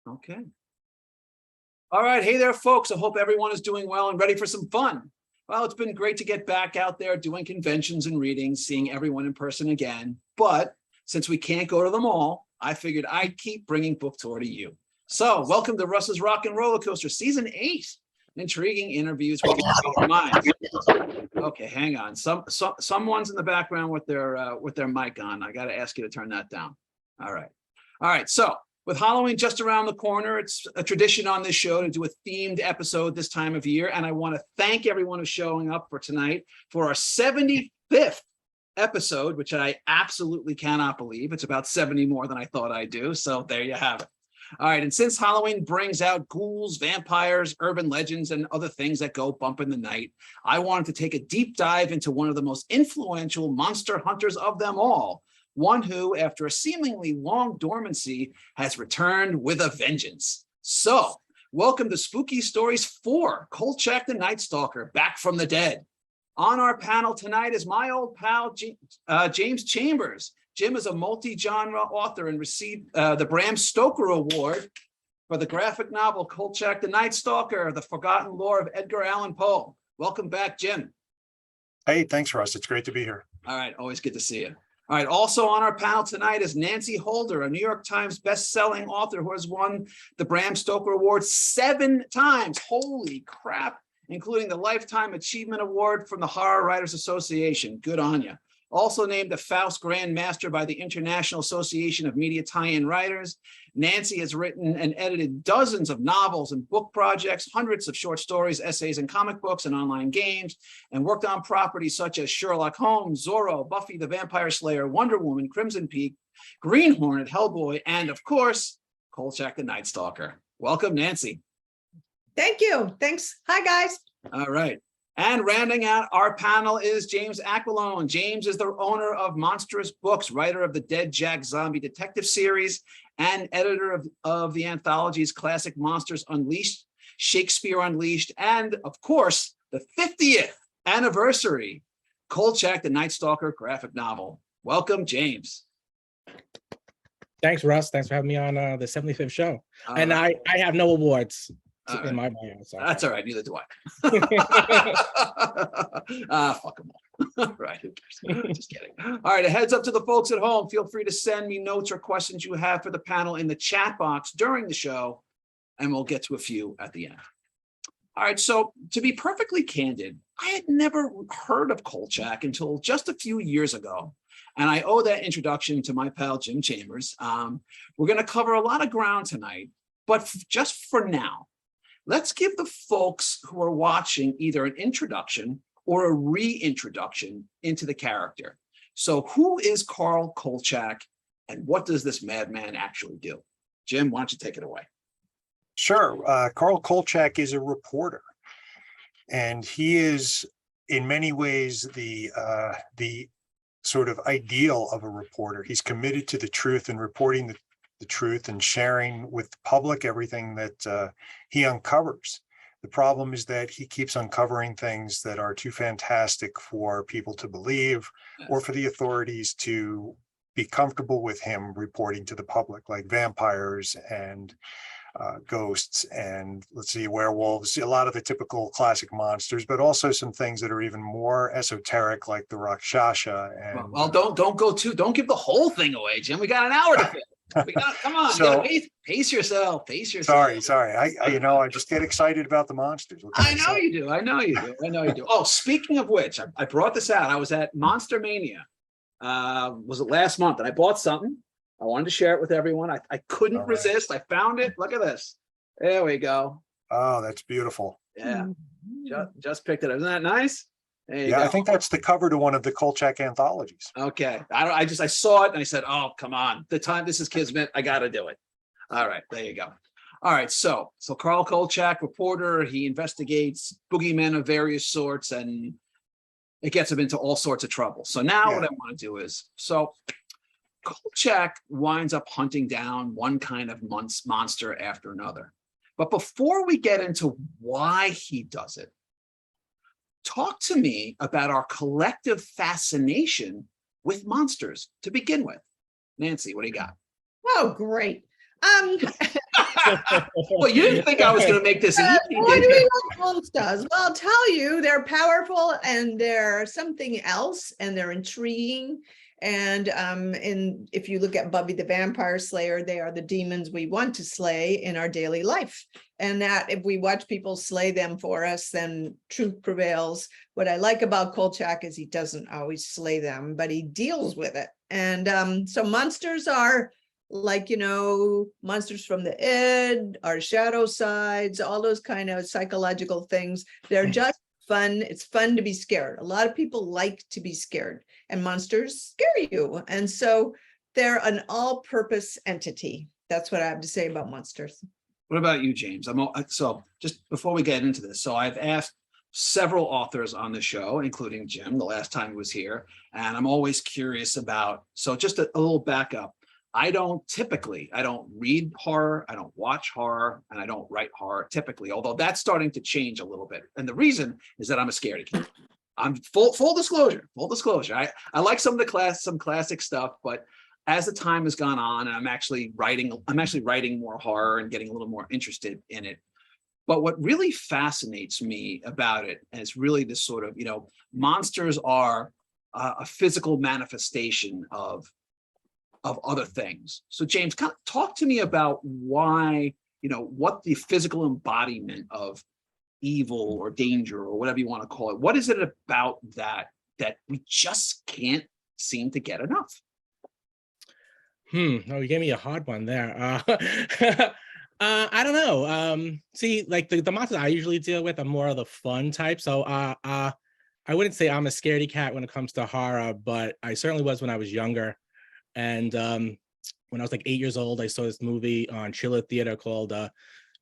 Okay. All right. Hey there, folks. I hope everyone is doing well and ready for some fun. Well, it's been great to get back out there doing conventions and readings, seeing everyone in person again. But since we can't go to them all, I figured I'd keep bringing book tour to you. So welcome to Russ's Rockin' Rollercoaster Season 8. Intriguing interviews with your minds. Okay, hang on. Someone's in the background with their mic on. I got to ask you to turn that down. All right. So with Halloween just around the corner, it's a tradition on this show to do a themed episode this time of year. And I want to thank everyone who's showing up for tonight for our 75th episode, which I absolutely cannot believe. It's about 70 more than I thought I'd do. So there you have it. All right. And since Halloween brings out ghouls, vampires, urban legends, and other things that go bump in the night, I wanted to take a deep dive into one of the most influential monster hunters of them all. One who, after a seemingly long dormancy, has returned with a vengeance. So, welcome to Spooky Stories 4, KOLCHAK the Night Stalker, back from the dead. On our panel tonight is my old pal, James Chambers. Jim is a multi-genre author and received the Bram Stoker Award for the graphic novel KOLCHAK the Night Stalker, The Forgotten Lore of Edgar Allan Poe. Welcome back, Jim. Hey, thanks, Russ. It's great to be here. All right, always good to see you. All right, also on our panel tonight is Nancy Holder, a New York Times best-selling author who has won the Bram Stoker Award 7 times. Holy crap, including the Lifetime Achievement Award from the Horror Writers Association. Good on you. Also named the Faust Grand Master by the International Association of Media Tie-In Writers. Nancy has written and edited dozens of novels and book projects, hundreds of short stories, essays, and comic books and online games, and worked on properties such as Sherlock Holmes, Zorro, Buffy the Vampire Slayer, Wonder Woman, Crimson Peak, Green Hornet, Hellboy, and of course, KOLCHAK the Night Stalker. Welcome, Nancy. Thank you. Thanks. Hi, guys. All right. And rounding out our panel is James Aquilone. James is the owner of Monstrous Books, writer of the Dead Jack Zombie Detective series, and editor of the anthologies Classic Monsters Unleashed, Shakespeare Unleashed, and of course, the 50th anniversary KOLCHAK the Night Stalker graphic novel. Welcome, James. Thanks, Russ. Thanks for having me on the 75th show. And I have no awards. In my bio, that's all right. Neither do I. Fuck them all. Right. Just kidding. All right. A heads up to the folks at home. Feel free to send me notes or questions you have for the panel in the chat box during the show, and we'll get to a few at the end. All right. So to be perfectly candid, I had never heard of KOLCHAK until just a few years ago. And I owe that introduction to my pal, Jim Chambers. We're going to cover a lot of ground tonight, but just for now, let's give the folks who are watching either an introduction or a reintroduction into the character. So who is Carl KOLCHAK and what does this madman actually do? Jim, why don't you take it away? Sure. Carl KOLCHAK is a reporter, and he is in many ways the sort of ideal of a reporter. He's committed to the truth and reporting the truth and sharing with the public everything that he uncovers. The problem is that he keeps uncovering things that are too fantastic for people to believe, or for the authorities to be comfortable with him reporting to the public, like vampires and ghosts and, let's see, werewolves, a lot of the typical classic monsters, but also some things that are even more esoteric, like the Rakshasa. And well, don't give the whole thing away, Jim. We got an hour to fill. Come on, so, pace yourself. Pace yourself. Sorry. I just get excited about the monsters. I know you do. Oh, speaking of which, I brought this out. I was at Monster Mania. Was it last month? And I bought something. I wanted to share it with everyone. I couldn't resist. I found it. Look at this. There we go. Oh, that's beautiful. Yeah. Just picked it up. Isn't that nice? Yeah, I think that's the cover to one of the KOLCHAK anthologies. Okay. I saw it and I said, oh, come on. This is Kismet. I got to do it. All right. There you go. All right. So Carl KOLCHAK, reporter, he investigates boogeymen of various sorts and it gets him into all sorts of trouble. So now what I want to do is, KOLCHAK winds up hunting down one kind of monster after another. But before we get into why he does it, talk to me about our collective fascination with monsters to begin with. Nancy, what do you got? Oh, great. Well, you didn't think I was going to make this easy, Why did do we you? like monsters? Well, I'll tell you, they're powerful and they're something else and they're intriguing. And if you look at Buffy the Vampire Slayer, they are the demons we want to slay in our daily life. And that if we watch people slay them for us, then truth prevails. What I like about Kolchak is he doesn't always slay them, but he deals with it. And so monsters are like, monsters from the id, our shadow sides, all those kind of psychological things. They're just fun. It's fun to be scared. A lot of people like to be scared, and monsters scare you. And so they're an all-purpose entity. That's what I have to say about monsters. What about you, James? So just before we get into this, so I've asked several authors on the show, including Jim, the last time he was here, and I'm always curious about, so just a little backup. I don't read horror, I don't watch horror, and I don't write horror typically, although that's starting to change a little bit. And the reason is that I'm a scaredy cat. I'm full disclosure. I like some classic stuff, but as the time has gone on and I'm actually writing more horror and getting a little more interested in it. But what really fascinates me about it is really this sort of, monsters are a physical manifestation of other things. So James, kind of talk to me about why, what the physical embodiment of evil or danger or whatever you want to call it, what is it about that we just can't seem to get enough? Oh, you gave me a hard one there. I don't know. See, like the monsters I usually deal with are more of the fun type. So I wouldn't say I'm a scaredy cat when it comes to horror, but I certainly was when I was younger. And when I was like 8 years old, I saw this movie on Chiller Theater called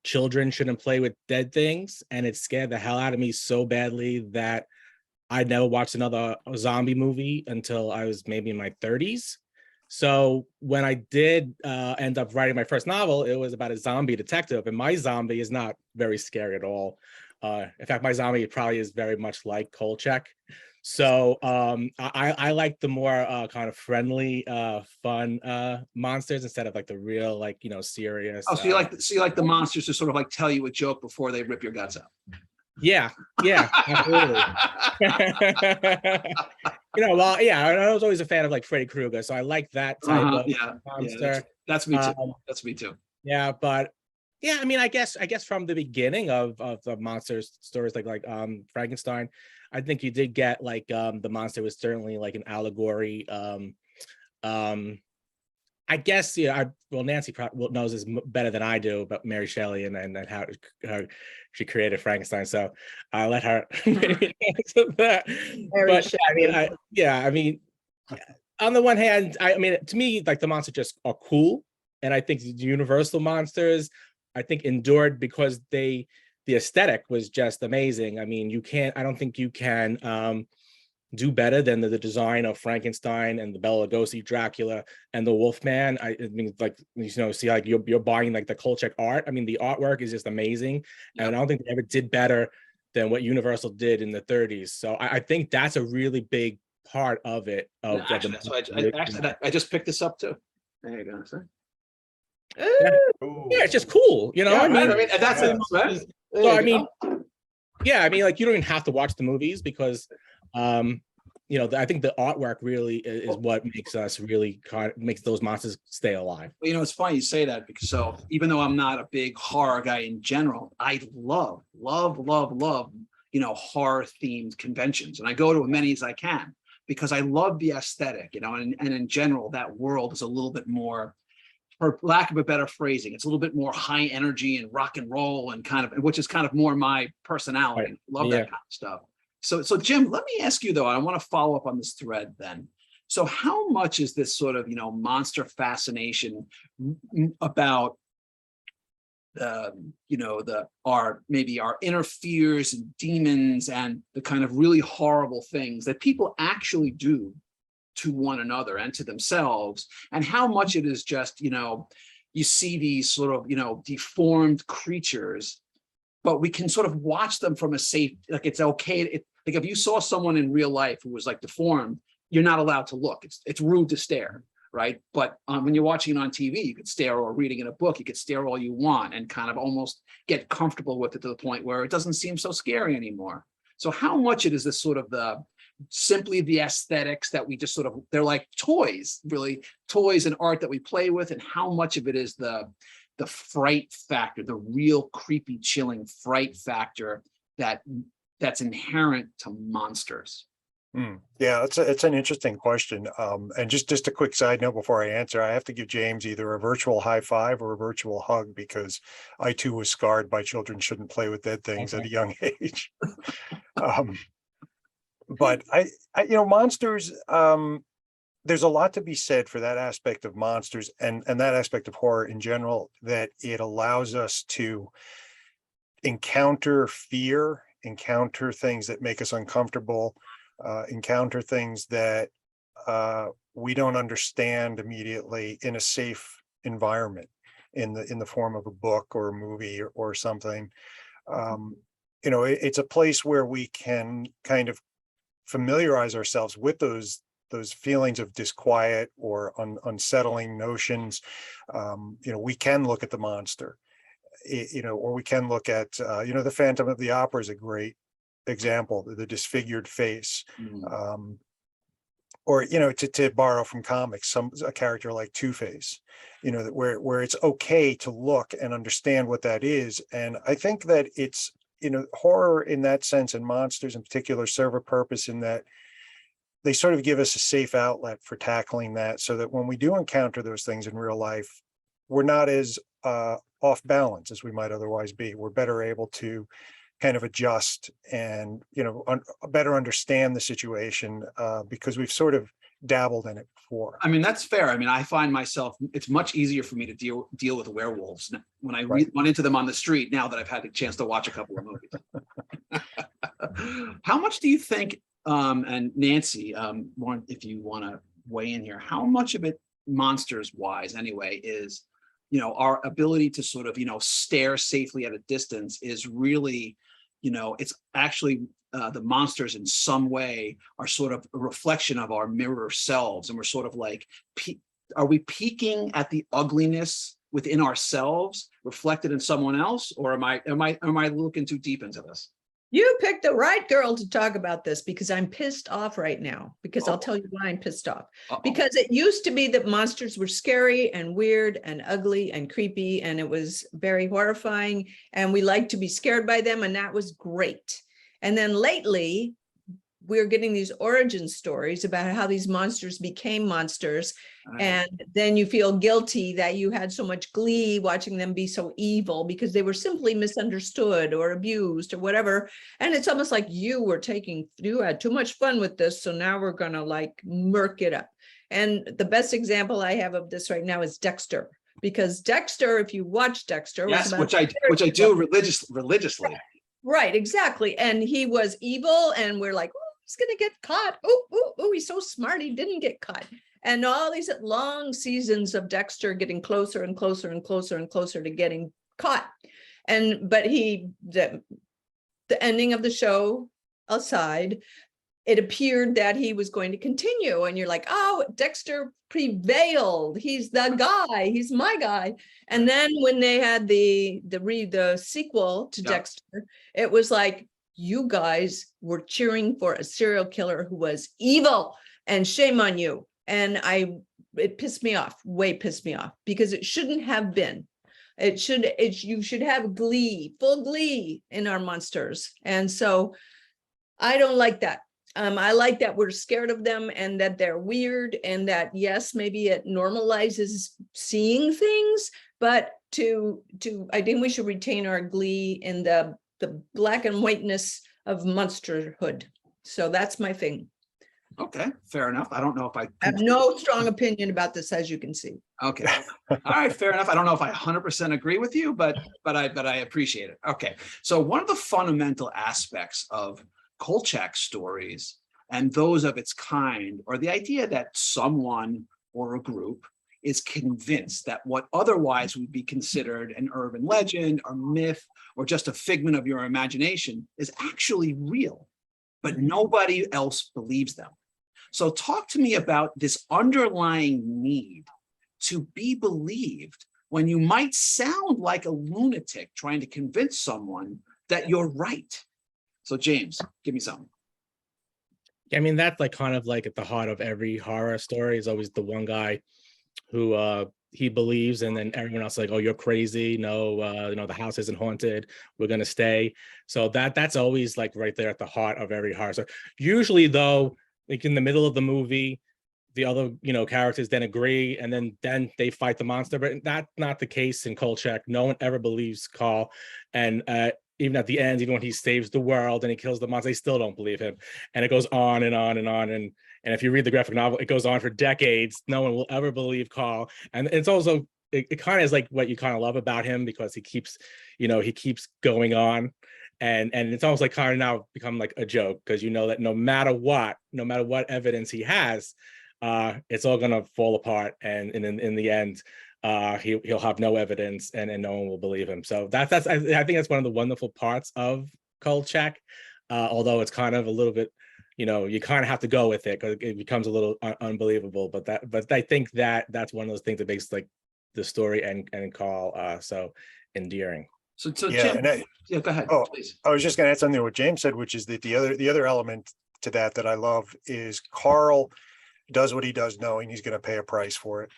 Children Shouldn't Play with Dead Things. And it scared the hell out of me so badly that I never watched another zombie movie until I was maybe in my 30s. So when I did end up writing my first novel, it was about a zombie detective. And my zombie is not very scary at all. In fact, my zombie probably is very much like Kolchak. So I like the more kind of friendly, fun monsters instead of like the real, like, serious. Oh, so you like the monsters to sort of like tell you a joke before they rip your guts out. Yeah, absolutely. Well, yeah, I was always a fan of like Freddy Krueger, so I like that type of monster. That's me too. That's me too. Yeah, but yeah, I mean, I guess from the beginning of the monster stories, like Frankenstein, I think you did get like the monster was certainly like an allegory. I guess Nancy knows this better than I do about Mary Shelley and how she created Frankenstein. So I'll let her answer that. But I mean, on the one hand, I mean, to me, like the monsters just are cool, and I think the Universal monsters, I think, endured because the aesthetic was just amazing. I mean, I don't think you can do better than the design of Frankenstein and the Bela Lugosi Dracula and the Wolfman. I mean, like, see, like you're buying like the Kolchak art. I mean, the artwork is just amazing. And I don't think they ever did better than what Universal did in the 30s. So I think that's a really big part of it. I just picked this up too. There you go. Yeah, it's just cool, I mean, that's it. Right? So I mean, like you don't even have to watch the movies because I think the artwork really is what makes us really makes those monsters stay alive. Well, it's funny you say that because even though I'm not a big horror guy in general, I love horror themed conventions, and I go to as many as I can because I love the aesthetic, and in general that world is a little bit more, for lack of a better phrasing, it's a little bit more high energy and rock and roll and which is kind of more my personality. Right. Love that kind of stuff. So Jim, let me ask you though, I want to follow up on this thread then. So how much is this sort of, monster fascination about our inner fears and demons and the kind of really horrible things that people actually do to one another and to themselves, and how much it is just, you see these sort of, deformed creatures, but we can sort of watch them from a safe, like it's okay. Like if you saw someone in real life who was like deformed, you're not allowed to look. It's rude to stare, right? But when you're watching it on TV, you could stare, or reading in a book, you could stare all you want and kind of almost get comfortable with it to the point where it doesn't seem so scary anymore. So how much it is this sort of simply the aesthetics that we just sort of, they're like toys, really toys and art that we play with, and how much of it is the fright factor, the real creepy, chilling fright factor that's inherent to monsters? Yeah, it's an interesting question. And just a quick side note before I answer, I have to give James either a virtual high five or a virtual hug, because I too was scarred by children shouldn't play with dead things at a young age. But I monsters, there's a lot to be said for that aspect of monsters and that aspect of horror in general, that it allows us to encounter fear, encounter things that make us uncomfortable, encounter things that we don't understand immediately in a safe environment, in the form of a book or a movie or something. It's a place where we can kind of familiarize ourselves with those feelings of disquiet or unsettling notions. We can look at the monster, or we can look at, the Phantom of the Opera is a great example, the disfigured face. Or, to borrow from comics, a character like Two-Face, where it's okay to look and understand what that is. And I think that it's, horror in that sense, and monsters in particular, serve a purpose in that they sort of give us a safe outlet for tackling that, so that when we do encounter those things in real life, we're not as off balance as we might otherwise be. We're better able to kind of adjust and, better understand the situation, because we've sort of dabbled in it before. I mean, that's fair. I mean, I find myself, it's much easier for me to deal with werewolves when I run into them on the street, now that I've had a chance to watch a couple of movies. How much do you think, and Nancy, if you want to weigh in here, how much of it, monsters wise anyway, is, our ability to sort of, stare safely at a distance is really, it's actually the monsters in some way are sort of a reflection of our mirror selves. And we're sort of like, are we peeking at the ugliness within ourselves reflected in someone else? Or am I looking too deep into this? You picked the right girl to talk about this, because I'm pissed off right now, because I'll tell you why I'm pissed off. Because it used to be that monsters were scary and weird and ugly and creepy, and it was very horrifying, and we liked to be scared by them, and that was great. And then lately, we're getting these origin stories about how these monsters became monsters. And then you feel guilty that you had so much glee watching them be so evil because they were simply misunderstood or abused or whatever. And it's almost like you had too much fun with this, so now we're gonna like murk it up. And the best example I have of this right now is Dexter, because Dexter, if you watch Dexter, yes, which I do religiously. Right, exactly. And he was evil, and we're like, oh, he's gonna get caught. Oh, he's so smart, he didn't get caught. And all these long seasons of Dexter getting closer and closer and closer and closer to getting caught. But the ending of the show aside, it appeared that he was going to continue. And you're like, oh, Dexter prevailed. He's the guy. He's my guy. And then when they had the sequel to Dexter, it was like, you guys were cheering for a serial killer who was evil, and shame on you. And it pissed me off, pissed me off, because it shouldn't have been. You should have glee, full glee in our monsters. And so I don't like that. I like that we're scared of them, and that they're weird, and that, yes, maybe it normalizes seeing things, but I think we should retain our glee in the black and whiteness of monsterhood. So that's my thing. Okay, fair enough. I don't know if I have no strong opinion about this, as you can see. Okay. All right, fair enough. I don't know if I 100% agree with you, but I appreciate it. Okay. So one of the fundamental aspects of Kolchak stories, and those of its kind, are the idea that someone or a group is convinced that what otherwise would be considered an urban legend or myth or just a figment of your imagination is actually real, but nobody else believes them. So talk to me about this underlying need to be believed when you might sound like a lunatic trying to convince someone that you're right. So James, give me something. I mean, that's like kind of like at the heart of every horror story is always the one guy who he believes, and then everyone else is like, oh, you're crazy. No, the house isn't haunted. We're gonna stay. So that's always like right there at the heart of every horror story. Usually though, like in the middle of the movie, the other characters then agree, and then they fight the monster. But that's not the case in Kolchak. No one ever believes Carl, and even at the end, even when he saves the world and he kills the monster, they still don't believe him. And it goes on and on and on. And if you read the graphic novel, it goes on for decades. No one will ever believe Carl. And it's also, it kind of is like what you kind of love about him, because he keeps going on. And it's almost like kind of now become like a joke, because that no matter what evidence he has, it's all gonna fall apart. And in the end, he'll have no evidence, and no one will believe him. So I think that's one of the wonderful parts of Kolchak, although it's kind of a little bit, you kind of have to go with it because it becomes a little unbelievable. But I think that's one of those things that makes like the story and Carl so endearing. So Yeah, Jim, yeah, go ahead, please. I was just going to add something to what James said, which is that the other element to that I love is Carl does what he does knowing he's going to pay a price for it,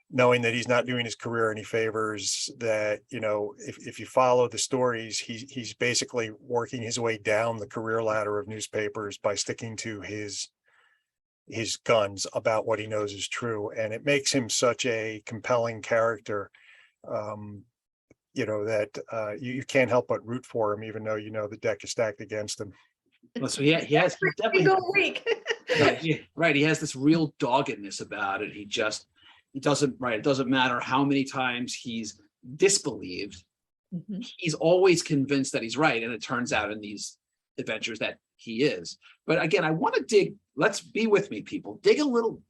knowing that he's not doing his career any favors, that, if you follow the stories, he's basically working his way down the career ladder of newspapers by sticking to his guns about what he knows is true. And it makes him such a compelling character, that you can't help but root for him, even though the deck is stacked against him. Well, so he definitely week. right. He has this real doggedness about it. He doesn't, right. It doesn't matter how many times he's disbelieved. Mhm. He's always convinced that he's right. And it turns out in these adventures that he is. But again, I want to let's be with me, people, dig a little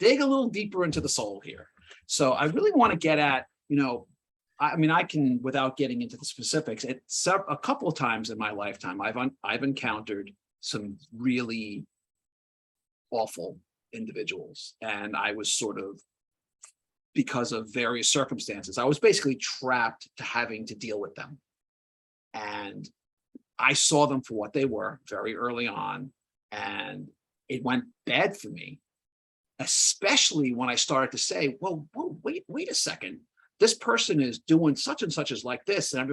deeper into the soul here. So I really want to get at, I mean, I can, without getting into the specifics, a couple of times in my lifetime, I've encountered some really awful individuals, and I was sort of, because of various circumstances, I was basically trapped to having to deal with them. And I saw them for what they were very early on, and it went bad for me, especially when I started to say, well, wait a second. This person is doing such and such is like this. And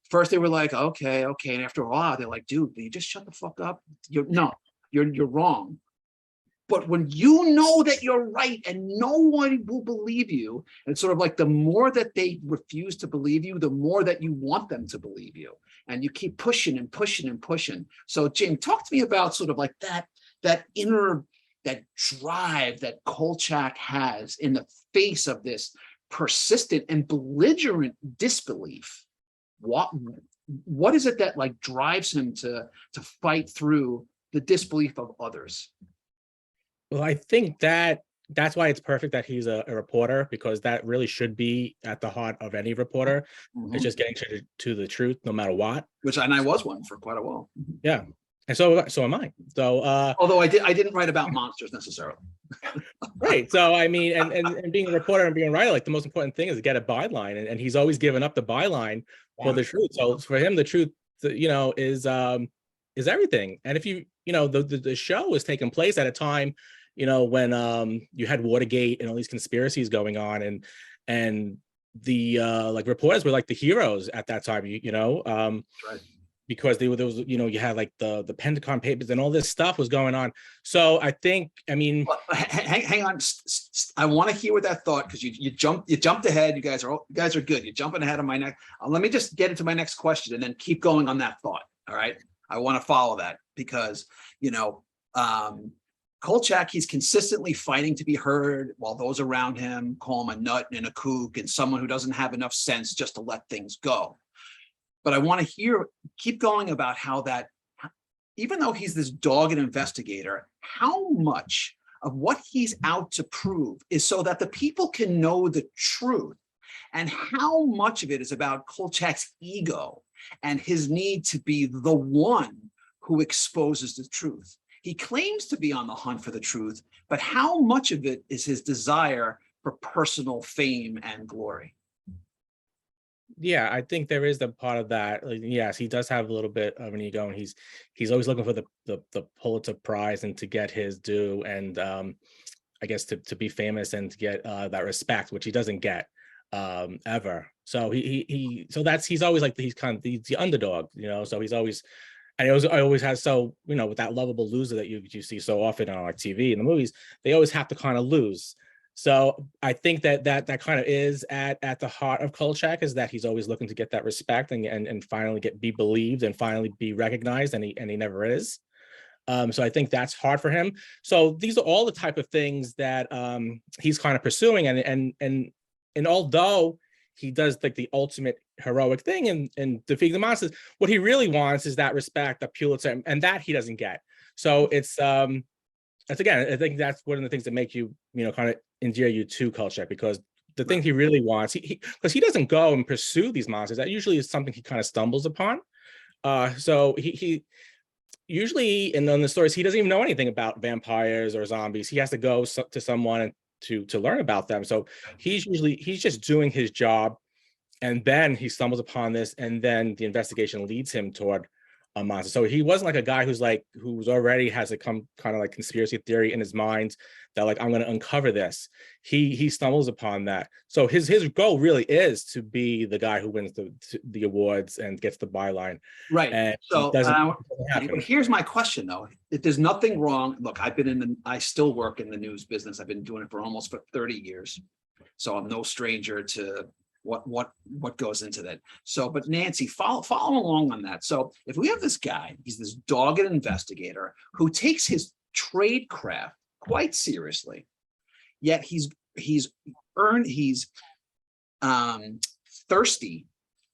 first they were like, okay. And after a while, they're like, dude, you just shut the fuck up. You're wrong. But when you know that you're right and no one will believe you, and sort of like the more that they refuse to believe you, the more that you want them to believe you. And you keep pushing and pushing and pushing. So Jim, talk to me about sort of like that inner, that drive that Kolchak has in the face of this persistent and belligerent disbelief. What is it that like drives him to fight through the disbelief of others? Well, I think that's why it's perfect that he's a reporter, because that really should be at the heart of any reporter. It's just getting to the truth no matter what. And I was one for quite a while. Yeah. And so am I. So although I didn't write about monsters necessarily. Right. So I mean, and being a reporter and being a writer, like the most important thing is to get a byline, and he's always given up the byline for the truth. So for him, the truth, is everything. And if the show was taking place at a time, when you had Watergate and all these conspiracies going on, and the like reporters were like the heroes at that time, Right. Because there was, you had like the Pentagon Papers and all this stuff was going on. So I think, I mean, well, hang on. I want to hear what that thought, because you jumped ahead. You guys are good. You're jumping ahead of my next. Let me just get into my next question and then keep going on that thought. All right. I want to follow that because, Kolchak, he's consistently fighting to be heard while those around him call him a nut and a kook and someone who doesn't have enough sense just to let things go. But I want to keep going about how that, even though he's this dogged investigator, how much of what he's out to prove is so that the people can know the truth, and how much of it is about Kolchak's ego and his need to be the one who exposes the truth. He claims to be on the hunt for the truth, but how much of it is his desire for personal fame and glory? Yeah, I think there is the part of that. Like, yes, he does have a little bit of an ego, and he's always looking for the Pulitzer Prize and to get his due, and I guess to be famous and to get that respect, which he doesn't get ever. So he's always like he's the underdog, you know. So he's always, and I always has, so, you know, with that lovable loser that you see so often on like TV and the movies, they always have to kind of lose. So I think that kind of is at the heart of Kolchak, is that he's always looking to get that respect and finally be believed and finally be recognized, and he never is. So I think that's hard for him. So these are all the type of things that he's kind of pursuing, and although he does like the ultimate heroic thing and defeating the monsters, what he really wants is that respect, the Pulitzer, and that he doesn't get. So it's again, I think that's one of the things that make you kind of endear you to Kolchak, because the thing he really wants, because he doesn't go and pursue these monsters. That usually is something he kind of stumbles upon. So he usually in the stories, he doesn't even know anything about vampires or zombies. He has to go to someone to learn about them. So he's just doing his job, and then he stumbles upon this, and then the investigation leads him toward a monster. So he wasn't like a guy who's already has a kind of like conspiracy theory in his mind that like, I'm going to uncover this. He stumbles upon that. So his goal really is to be the guy who wins the awards and gets the byline. Right. And So happen. but here's my question though. If there's nothing wrong, look, I still work in the news business. I've been doing it for almost 30 years. So I'm no stranger to what goes into that. So, but Nancy, follow along on that. So if we have this guy, he's this dogged investigator who takes his trade craft quite seriously, yet he's thirsty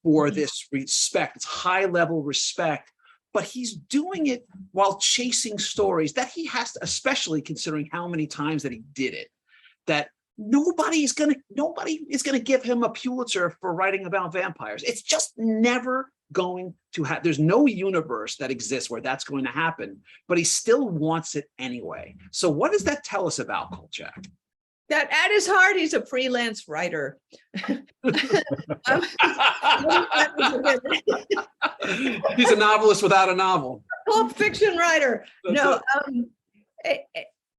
for this respect. It's high level respect, but he's doing it while chasing stories that he has to, especially considering how many times that he did it, that nobody is going to give him a Pulitzer for writing about vampires. It's just never going to happen. There's no universe that exists where that's going to happen, but he still wants it anyway. So what does that tell us about Kolchak? That at his heart, he's a freelance writer. He's a novelist without a novel. Pulp fiction writer. No,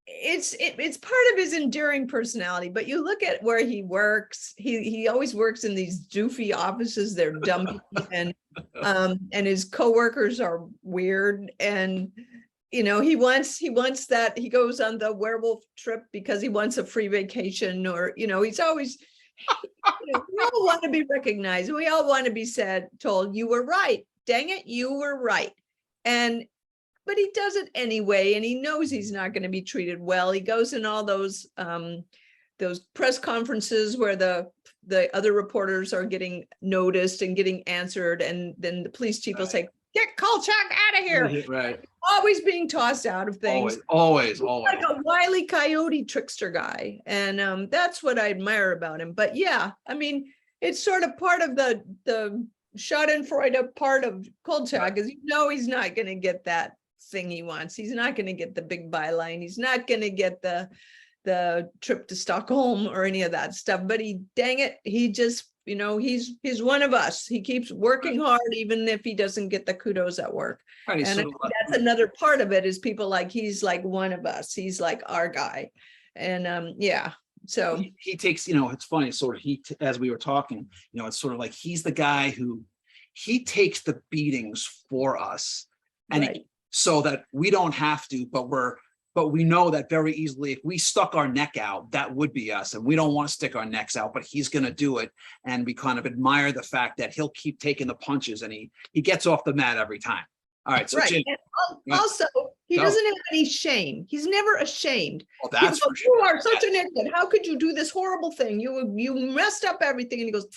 it's part of his enduring personality. But you look at where he works. He always works in these doofy offices. They're dumb, and his coworkers are weird. And he wants that. He goes on the werewolf trip because he wants a free vacation, or he's always. We all want to be recognized. We all want to be told you were right. Dang it, you were right. But he does it anyway, and he knows he's not going to be treated well. He goes in all those press conferences where the other reporters are getting noticed and getting answered, and then the police chief will say, "Get Kolchak out of here!" Right. Always being tossed out of things. Always. Like a Wile E. Coyote trickster guy, and that's what I admire about him. But yeah, I mean, it's sort of part of the Schadenfreude part of Kolchak, is he's not going to get that thing he wants. He's not going to get the big byline. He's not going to get the trip to Stockholm or any of that stuff. But he just he's one of us. He keeps working hard, even if he doesn't get the kudos at work. Right, and I think that's another part of it, is people like, he's like one of us. He's like our guy. And so he takes, it's funny, sort of, as we were talking, it's sort of like he's the guy who he takes the beatings for us, and right. So that we don't have to, but we know that very easily, if we stuck our neck out, that would be us, and we don't want to stick our necks out, but he's going to do it. And we kind of admire the fact that he'll keep taking the punches, and he gets off the mat every time. All right. So right. Jim, also, he doesn't have any shame. He's never ashamed. Well, that's People go, for sure. You are such an idiot. How could you do this horrible thing? You messed up everything. And he goes,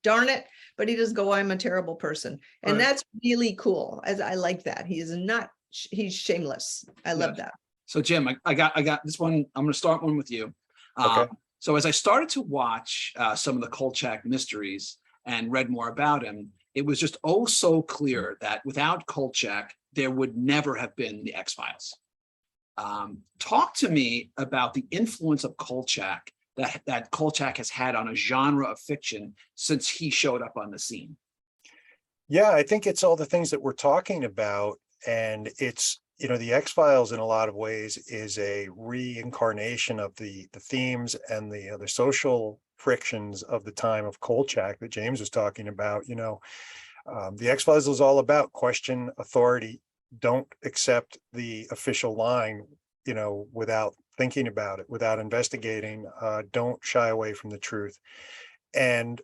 darn it. But he does go, I'm a terrible person. And right. That's really cool. As I like that. He's shameless. I love that. So Jim, I got this one. I'm going to start one with you. Okay. So as I started to watch some of the Kolchak mysteries and read more about him, it was just so clear that without Kolchak, there would never have been the X-Files. Talk to me about the influence of Kolchak that Kolchak has had on a genre of fiction since he showed up on the scene. Yeah, I think it's all the things that we're talking about. And it's, the X-Files in a lot of ways is a reincarnation of the themes and the social frictions of the time of Kolchak that James was talking about. The X-Files is all about question authority, don't accept the official line, without thinking about it, without investigating, don't shy away from the truth. And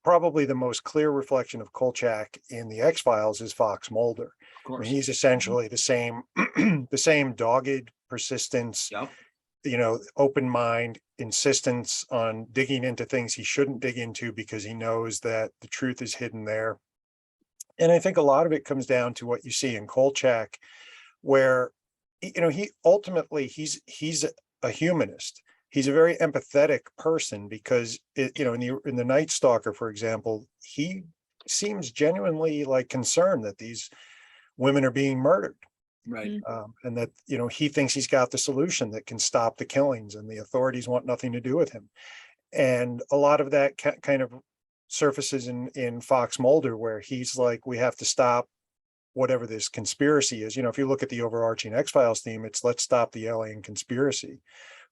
probably the most clear reflection of Kolchak in the X-Files is Fox Mulder. Of course. He's essentially the same, the same dogged persistence, Yep. Open mind, insistence on digging into things he shouldn't dig into because he knows that the truth is hidden there. And I think a lot of it comes down to what you see in Kolchak, where, he ultimately, he's a humanist. He's a very empathetic person because, in the Night Stalker, for example, he seems genuinely like concerned that these women are being murdered. Right. And that, he thinks he's got the solution that can stop the killings and the authorities want nothing to do with him. And a lot of that kind of surfaces in Fox Mulder, where he's like, we have to stop whatever this conspiracy is. If you look at the overarching X-Files theme, it's let's stop the alien conspiracy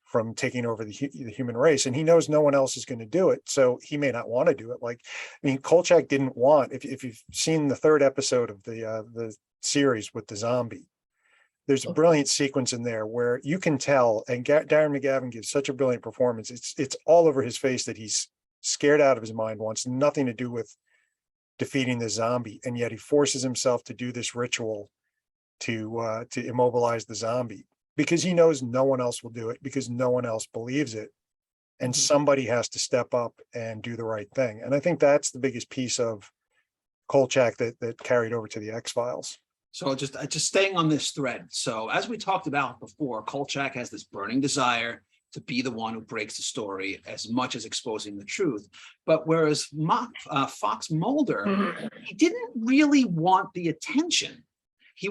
from taking over the human race. And he knows no one else is going to do it. So he may not want to do it. Kolchak didn't want, if you've seen the third episode of the series with the zombie, there's a brilliant sequence in there where you can tell, and Darren McGavin gives such a brilliant performance. It's all over his face that he's scared out of his mind, wants nothing to do with defeating the zombie, and yet he forces himself to do this ritual to immobilize the zombie because he knows no one else will do it, because no one else believes it, and somebody has to step up and do the right thing. And I think that's the biggest piece of Kolchak that carried over to the X-Files. So just staying on this thread. So as we talked about before, Kolchak has this burning desire to be the one who breaks the story as much as exposing the truth. But whereas Fox Mulder, he didn't really want the attention. He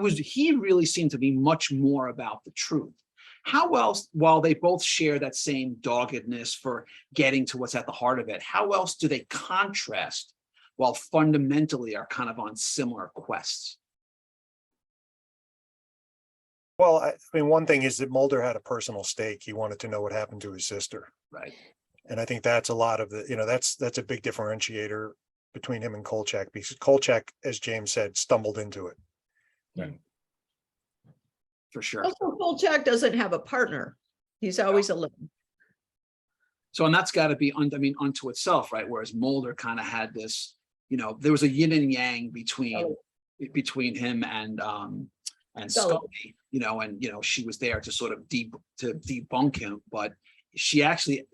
really seemed to be much more about the truth. How else, while they both share that same doggedness for getting to what's at the heart of it, how else do they contrast while fundamentally are kind of on similar quests? Well, one thing is that Mulder had a personal stake. He wanted to know what happened to his sister. Right. And I think that's a lot of the, that's a big differentiator between him and Kolchak, because Kolchak, as James said, stumbled into it. Right. For sure. Also, Kolchak doesn't have a partner. He's always alone. So, and that's got to be, unto itself, right? Whereas Mulder kind of had this, there was a yin and yang between him and Scully, and she was there to sort of debunk him, but she acted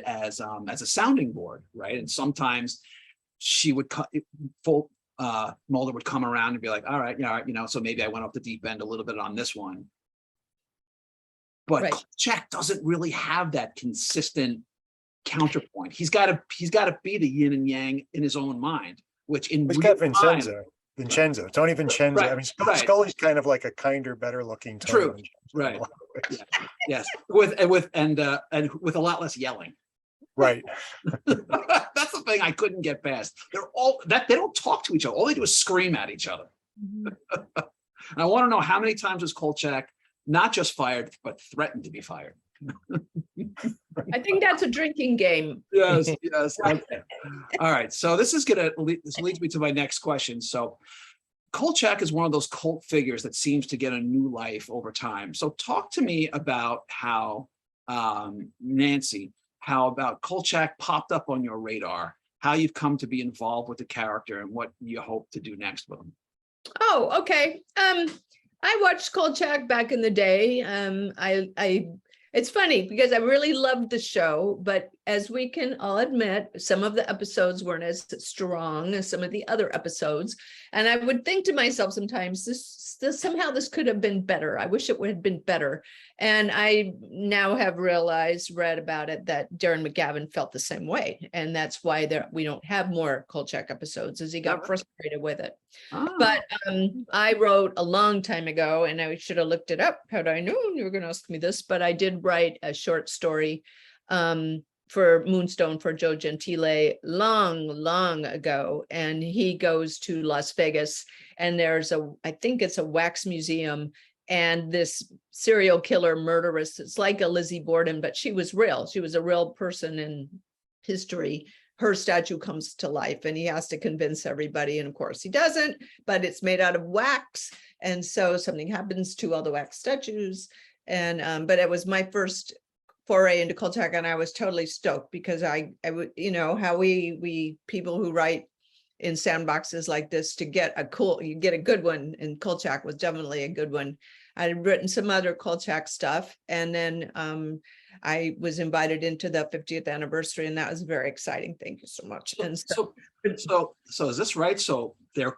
as a sounding board, right? And sometimes she would Mulder would come around and be like, all right, so maybe I went off the deep end a little bit on this one. But right. Kolchak doesn't really have that consistent counterpoint. He's got to be the yin and yang in his own mind, which in He's real got Vincenzo. Right. Tony Vincenzo. Right. Scully's kind of like a kinder, better looking Tony. True. Right. Yeah. Yes. With a lot less yelling. Right. That's the thing I couldn't get past. They don't talk to each other. All they do is scream at each other. And I want to know how many times was Kolchak not just fired, but threatened to be fired. I think that's a drinking game. Yes. Okay. All right. So this leads me to my next question. So Kolchak is one of those cult figures that seems to get a new life over time. So talk to me about how Nancy, how about Kolchak popped up on your radar, how you've come to be involved with the character and what you hope to do next with him. Oh, okay. I watched Kolchak back in the day. It's funny because I really loved the show, but as we can all admit, some of the episodes weren't as strong as some of the other episodes. And I would think to myself sometimes, this somehow this could have been better. I wish it would have been better. And I now have read about it, that Darren McGavin felt the same way. And that's why we don't have more Kolchak episodes, as he got frustrated with it. But I wrote a long time ago, and I should have looked it up had I known you were going to ask me this, but I did write a short story for Moonstone for Joe Gentile long ago. And he goes to Las Vegas, and there's I think it's a wax museum, and this serial killer murderess, it's like a Lizzie Borden, but she was real. She was a real person in history. Her statue comes to life, and he has to convince everybody. And of course he doesn't, but it's made out of wax. And so something happens to all the wax statues. And, but it was my first foray into Kolchak, and I was totally stoked, because I would, you know, how we people who write in sandboxes like this to get you get a good one, and Kolchak was definitely a good one. I had written some other Kolchak stuff, and then I was invited into the 50th anniversary, and that was very exciting. Thank you so much. And So is this right? So there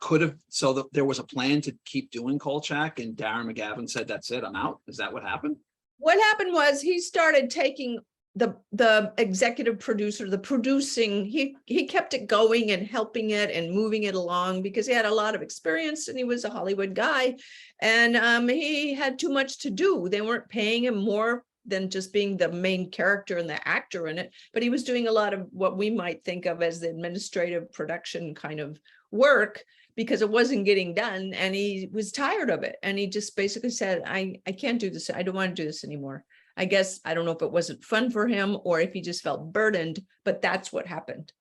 was a plan to keep doing Kolchak, and Darren McGavin said, "That's it, I'm out." Is that what happened? What happened was he started taking the executive producer, the producing, he kept it going and helping it and moving it along, because he had a lot of experience and he was a Hollywood guy, and he had too much to do. They weren't paying him more than just being the main character and the actor in it, but he was doing a lot of what we might think of as the administrative production kind of work, because it wasn't getting done, and he was tired of it. And he just basically said, I can't do this. I don't want to do this anymore. I guess, I don't know if it wasn't fun for him or if he just felt burdened, but that's what happened.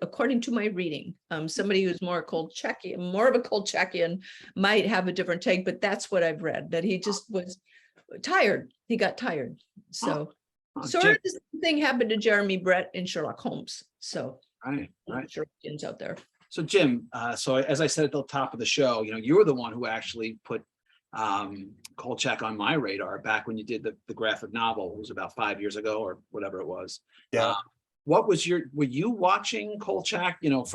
According to my reading, somebody who's more of a Kolchakian might have a different take, but that's what I've read, that he just was tired. He got tired. So sort of the same thing happened to Jeremy Brett in Sherlock Holmes. So Right. Sherlockians out there. So Jim, so as I said at the top of the show, you know, you were the one who actually put Kolchak on my radar back when you did the graphic novel. It was about 5 years ago or whatever it was. Yeah. Were you watching Kolchak, you know,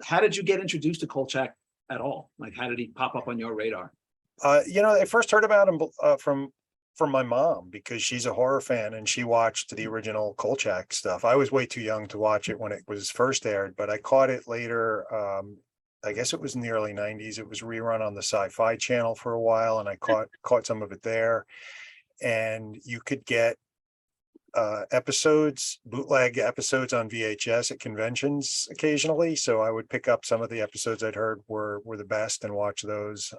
how did you get introduced to Kolchak at all? Like, how did he pop up on your radar? You know, I first heard about him from my mom, because she's a horror fan and she watched the original Kolchak stuff. I was way too young to watch it when it was first aired, but I caught it later. I guess it was in the early 90s. It was rerun on the Sci-Fi Channel for a while, and I caught some of it there. And you could get bootleg episodes on VHS at conventions occasionally. So I would pick up some of the episodes I'd heard were the best and watch those.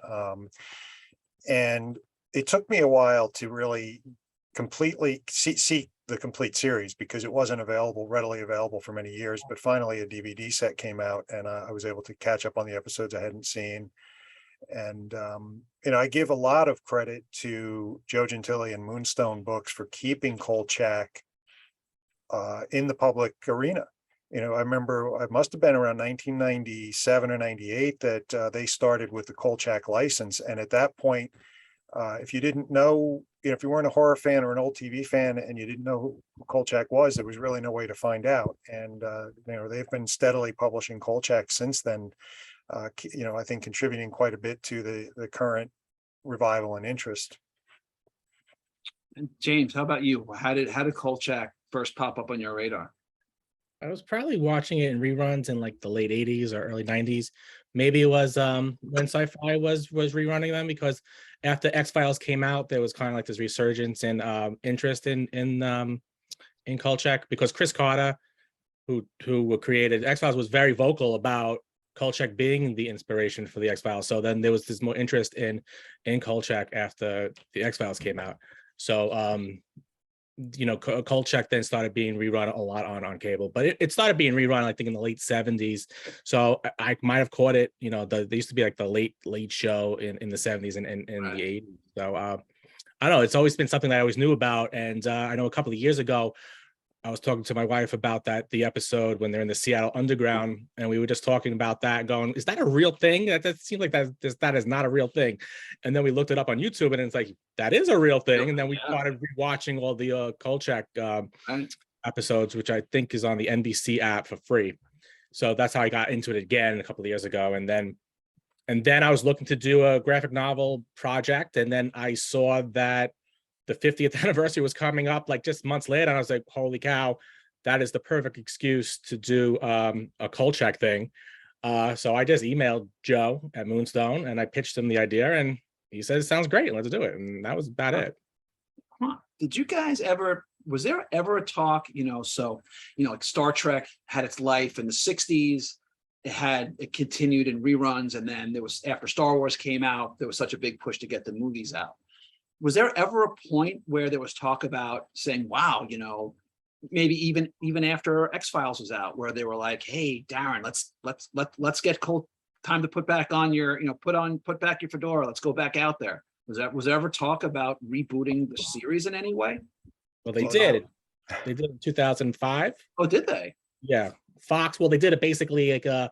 And it took me a while to really completely see the complete series, because it wasn't readily available for many years. But finally a DVD set came out, and I was able to catch up on the episodes I hadn't seen. And you know, I give a lot of credit to Joe Gentile and Moonstone Books for keeping Kolchak in the public arena. You know, I remember it must have been around 1997 or 98 that they started with the Kolchak license. And at that point, if you didn't know, you know, if you weren't a horror fan or an old TV fan and you didn't know who Kolchak was, there was really no way to find out. And, you know, they've been steadily publishing Kolchak since then, you know, I think contributing quite a bit to the current revival and interest. And James, how about you? How did Kolchak first pop up on your radar? I was probably watching it in reruns in like the late 80s or early 90s. Maybe it was when Sci-Fi was rerunning them, because after X-Files came out, there was kind of like this resurgence in interest in Kolchak, because Chris Carter, who created X-Files, was very vocal about Kolchak being the inspiration for the X-Files. So then there was this more interest in Kolchak after the X-Files came out. So you know, Kolchak then started being rerun a lot on cable, but it started being rerun, I think, in the late 70s. So I might have caught it. You know, there used to be like the late show in the 70s and in the 80s. So I don't know. It's always been something that I always knew about. And I know a couple of years ago, I was talking to my wife about the episode when they're in the Seattle Underground, and we were just talking about that, going, is that a real thing? That seems like that is not a real thing. And then we looked it up on YouTube, and it's like, that is a real thing. And then we started rewatching all the Kolchak episodes, which I think is on the NBC app for free. So that's how I got into it again a couple of years ago. And then I was looking to do a graphic novel project, and then I saw that the 50th anniversary was coming up like just months later, and I was like, holy cow, that is the perfect excuse to do a Kolchak thing. So I just emailed Joe at Moonstone and I pitched him the idea, and he said, it sounds great, let's do it. And that was about it. Huh. Did you guys ever, was there ever a talk, like Star Trek had its life in the 60s, it continued in reruns, and then there was, after Star Wars came out, there was such a big push to get the movies out. Was there ever a point where there was talk about saying, wow, maybe even after X-Files was out, where they were like, hey, Darren, let's get time to put back on your, put back your fedora, let's go back out there. Was there ever talk about rebooting the series in any way? Well, they did. They did in 2005. Oh, did they? Yeah. Fox, well, they did it basically like it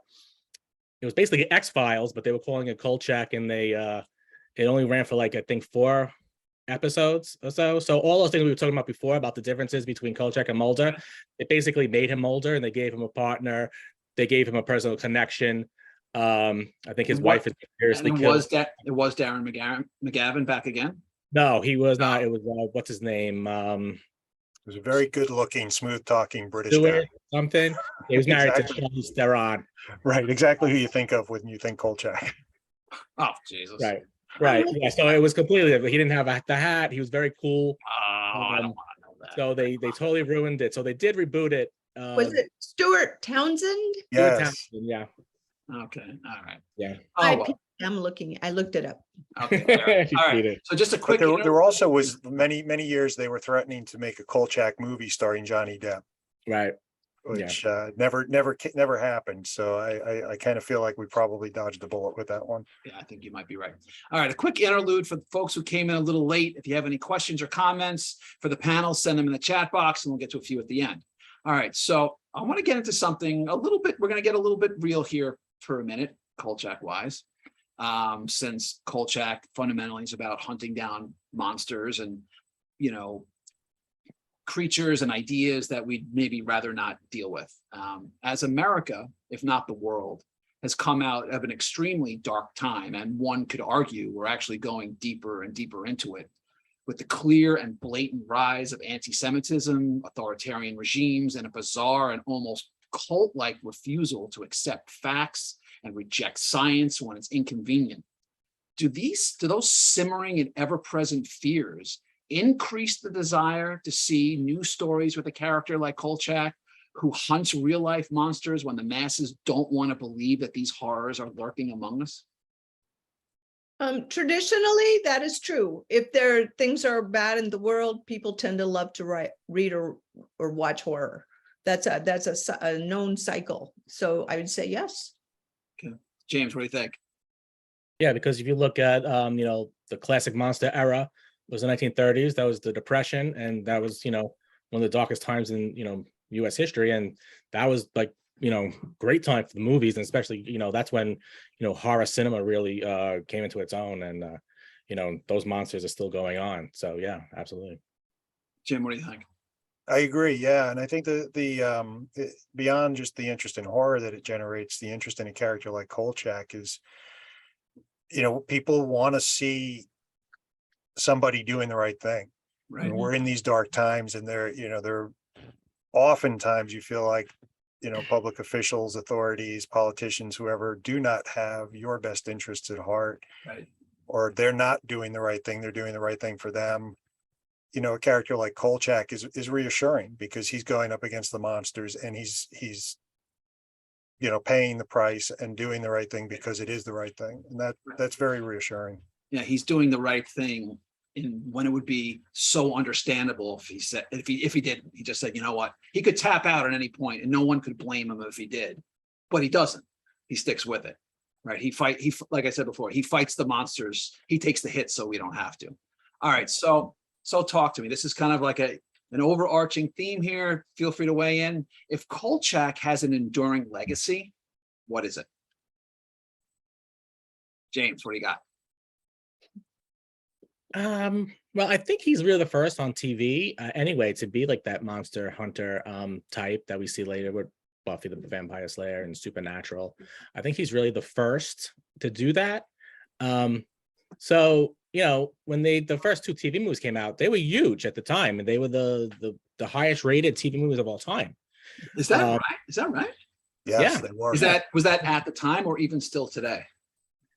was basically X-Files, but they were calling it Kolchak, and it only ran for like, I think 4 episodes or so. So all those things we were talking about before about the differences between Kolchak and Mulder, it basically made him Mulder, and they gave him a partner, they gave him a personal connection. I think his wife is seriously killed. It was Darren McGavin back again? No, he was not. It was what's his name? It was a very good-looking, smooth-talking British Stewart, guy. something. He was married Exactly. to Charlize Theron. Right, exactly who you think of when you think Kolchak. Oh, Jesus. Right. Yeah. So it was completely different. He didn't have the hat. He was very cool. I don't want to know that. So they totally ruined it. So they did reboot it. Was it Stuart Townsend? Stewart Yes. Townsend, yeah. Okay. All right. Yeah. Oh, well. I'm looking. I looked it up. Okay. All right. She All right. cheated. So just a But quick. there also was many years they were threatening to make a Kolchak movie starring Johnny Depp, Right. which never happened. So I kind of feel like we probably dodged a bullet with that one. Yeah, I think you might be right. All right, a quick interlude for the folks who came in a little late. If you have any questions or comments for the panel, send them in the chat box, and we'll get to a few at the end. All right, so I want to get into something a little bit. We're going to get a little bit real here for a minute, Kolchak wise, since Kolchak fundamentally is about hunting down monsters and creatures and ideas that we'd maybe rather not deal with. As America, if not the world, has come out of an extremely dark time, and one could argue we're actually going deeper and deeper into it, with the clear and blatant rise of anti-Semitism, authoritarian regimes, and a bizarre and almost cult-like refusal to accept facts and reject science when it's inconvenient. Do those simmering and ever-present fears increase the desire to see new stories with a character like Kolchak, who hunts real-life monsters when the masses don't want to believe that these horrors are lurking among us? Traditionally, that is true. If things are bad in the world, people tend to love to read or watch horror. That's a known cycle. So I would say yes. Okay, James, what do you think? Yeah, because if you look at the classic monster era was the 1930s. That was the Depression, and that was one of the darkest times in U.S. history, and that was like great time for the movies, and especially that's when horror cinema really came into its own, and those monsters are still going on. So yeah, absolutely. Jim, what do you think? I agree. Yeah. And I think beyond just the interest in horror that it generates, the interest in a character like Kolchak is, people want to see somebody doing the right thing. Right. And we're in these dark times, and they're oftentimes you feel like, public officials, authorities, politicians, whoever, do not have your best interests at heart, Right. or they're not doing the right thing. They're doing the right thing for them. A character like Kolchak is reassuring, because he's going up against the monsters, and he's paying the price and doing the right thing because it is the right thing. And that's very reassuring. Yeah, he's doing the right thing when it would be so understandable if he didn't. He just said, you know what, he could tap out at any point and no one could blame him if he did, but he doesn't. He sticks with it, right? He like I said before, he fights the monsters. He takes the hits so we don't have to. All right, so talk to me. This is kind of like an overarching theme here. Feel free to weigh in. If Kolchak has an enduring legacy, what is it? James, what do you got? Well, I think he's really the first on TV anyway to be like that monster hunter type that we see later with Buffy the Vampire Slayer and Supernatural. I think he's really the first to do that. So, you know, when the first two TV movies came out, they were huge at the time, and they were the highest rated TV movies of all time. Is that right? Is that right? Yes, Yeah. they were. Was that at the time or even still today?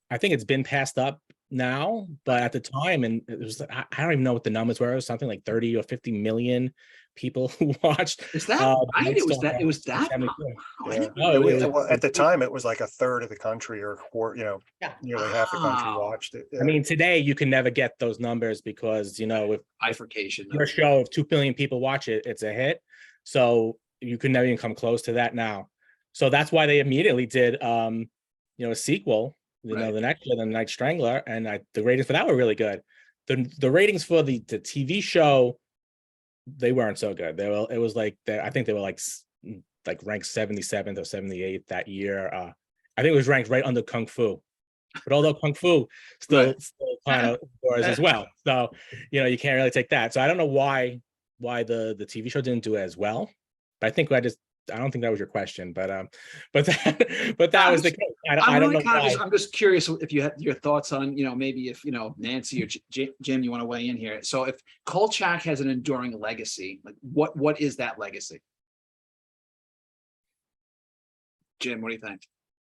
I think it's been passed up now, but at the time, and it was, I don't even know what the numbers were. It was something like 30 or 50 million people who watched. Is that right? Night It was Stalker that. It was that. 72. Wow, I Yeah. didn't No, know it that. was- Well, at the time, it was like a third of the country, or Yeah. nearly half the country Wow. watched it. I mean, today you can never get those numbers because, you know, if Bifurcation. your show of 2 billion people watch it, it's a hit. So you can never even come close to that now. So that's why they immediately did, you know, a sequel, you know, Right. the next year, The Night Strangler, and the ratings for that were really good. The ratings for the TV show, they weren't so good. It was like, I think they were like ranked 77th or 78th that year. I think it was ranked right under Kung Fu. But although Kung Fu still kind of scores as well. So, you know, you can't really take that. So I don't know why the TV show didn't do as well. But I think I don't think that was your question, but that was the case. I don't know why. I'm just curious if you had your thoughts on, you know, maybe if, you know, Nancy or Jim, you want to weigh in here. So if Kolchak has an enduring legacy, like what is that legacy? Jim, what do you think?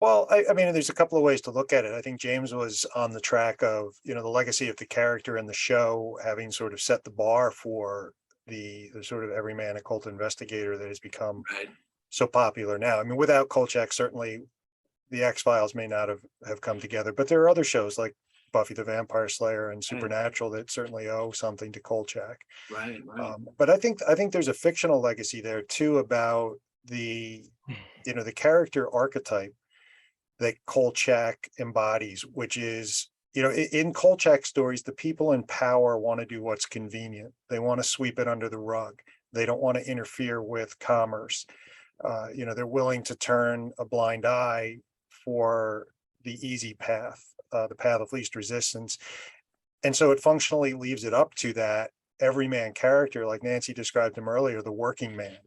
Well, I mean, there's a couple of ways to look at it. I think James was on the track of, you know, the legacy of the character in the show, having sort of set the bar for the sort of everyman occult investigator that has become Right. so popular now. I mean, without Kolchak, certainly the X-Files may not have come together, but there are other shows like Buffy the Vampire Slayer and Supernatural that certainly owe something to Kolchak. Right. But I think there's a fictional legacy there too about the, you know, the character archetype that Kolchak embodies, which is, you know, in Kolchak stories, the people in power want to do what's convenient. They want to sweep it under the rug. They don't want to interfere with commerce. You know, they're willing to turn a blind eye for the easy path, the path of least resistance. And so it functionally leaves it up to that everyman character, like Nancy described him earlier, the working man,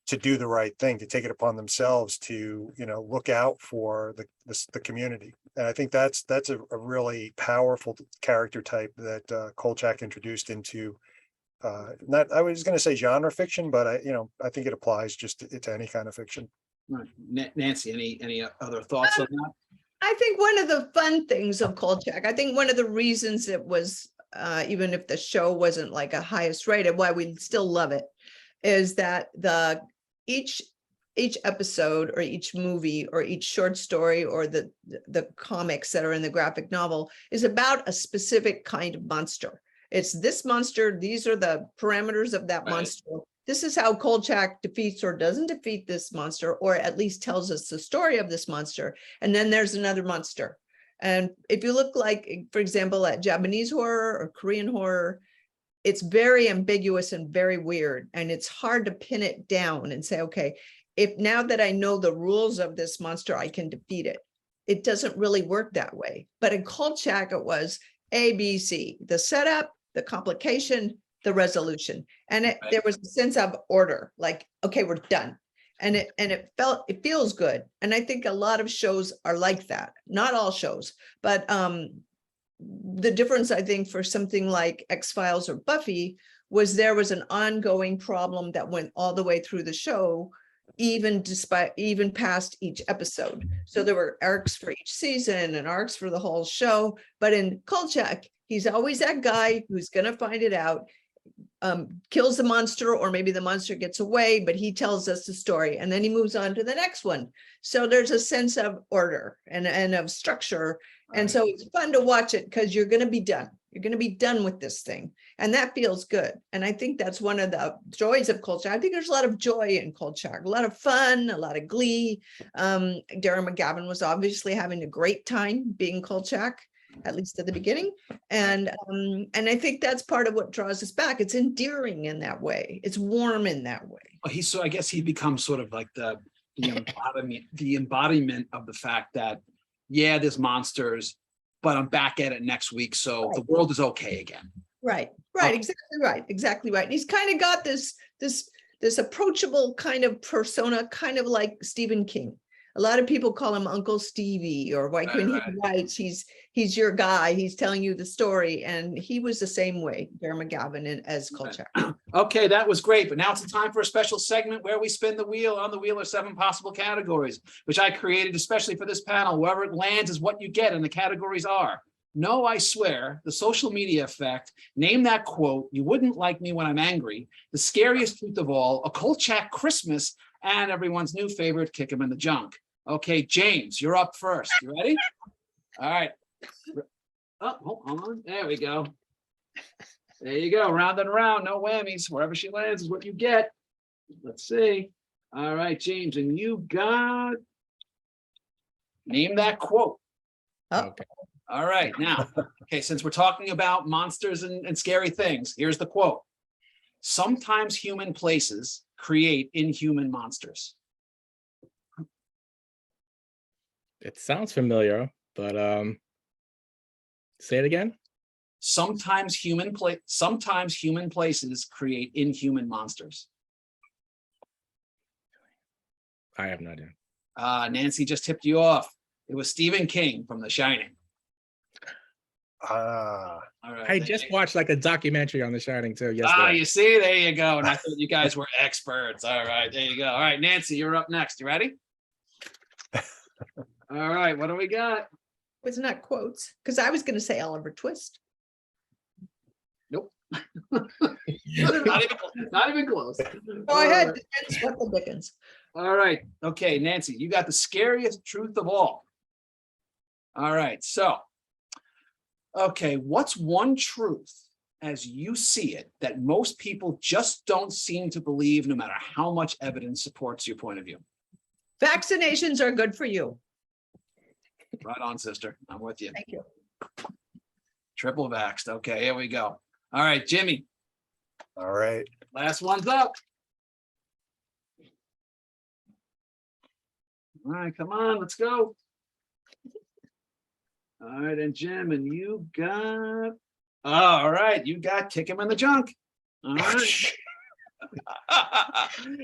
to do the right thing, to take it upon themselves to, you know, look out for the community. And I think that's a really powerful character type that Kolchak introduced into, not, I was going to say genre fiction, but I think it applies just to any kind of fiction. Right. Nancy, any other thoughts on that? I think one of the fun things of Kolchak, I think one of the reasons it was, even if the show wasn't like a highest rated, why we still love it, is that each episode or each movie or each short story or the comics that are in the graphic novel is about a specific kind of monster. It's this monster. These are the parameters of that monster. This is how Kolchak defeats or doesn't defeat this monster, or at least tells us the story of this monster. And then there's another monster. And if you look like, for example, at Japanese horror or Korean horror, it's very ambiguous and very weird. And it's hard to pin it down and say, okay, if now that I know the rules of this monster, I can defeat it. It doesn't really work that way. But in Kolchak, it was A, B, C, the setup, the complication, the resolution. And there was a sense of order, like, okay, we're done. And it feels good. And I think a lot of shows are like that. Not all shows, but the difference, I think, for something like X-Files or Buffy was there was an ongoing problem that went all the way through the show, even past each episode. So there were arcs for each season and arcs for the whole show. But in Kolchak, he's always that guy who's going to find it out, kills the monster, or maybe the monster gets away, but he tells us the story and then he moves on to the next one. So there's a sense of order and of structure. And so it's fun to watch it because you're going to be done. You're going to be done with this thing. And that feels good. And I think that's one of the joys of Kolchak. I think there's a lot of joy in Kolchak, a lot of fun, a lot of glee. Darren McGavin was obviously having a great time being Kolchak, at least at the beginning. And I think that's part of what draws us back. It's endearing in that way. It's warm in that way. Well, so I guess he becomes sort of like the embodiment of the fact that, yeah, there's monsters, but I'm back at it next week. So the world is okay again. Right, Oh. exactly right. And he's kind of got this approachable kind of persona, kind of like Stephen King. A lot of people call him Uncle Stevie, or like when he writes, he's your guy. He's telling you the story, and he was the same way, Bear McGavin, as Kolchak. Okay, that was great, but now it's time for a special segment where we spin the wheel. On the wheel are 7 possible categories, which I created especially for this panel. Wherever it lands is what you get, and the categories are: No, I swear, the social media effect, name that quote, you wouldn't like me when I'm angry, the scariest truth of all, a Kolchak Christmas, and everyone's new favorite, kick him in the junk. Okay, James, you're up first. You ready? All right. Oh, hold on. There we go. There you go. Round and round, no whammies. Wherever she lands is what you get. Let's see. All right, James, and you got, name that quote. Okay. All right, now, okay, since we're talking about monsters and scary things, here's the quote. Sometimes human places create inhuman monsters. It sounds familiar, but say it again. Sometimes human places create inhuman monsters. I have no idea. Nancy just tipped you off. It was Stephen King from The Shining. Ah, All right. I just watched like a documentary on The Shining too yesterday. You see, there you go. And I thought you guys were experts. All right, there you go. All right, Nancy, you're up next. You ready? All right, what do we got? It's not quotes, because I was going to say Oliver Twist. Nope. not even close. Go ahead, depends what the Dickens. All right. Okay, Nancy, you got the scariest truth of all. All right, so, okay, what's one truth as you see it that most people just don't seem to believe, no matter how much evidence supports your point of view? Vaccinations are good for you. Right on, sister. I'm with you. Thank you. Triple vaxxed. Okay, here we go. All right, Jimmy, all right. last one's up. All right, come on, let's go. All right, and Jim, and you got, all right, you got kick him in the junk. All right.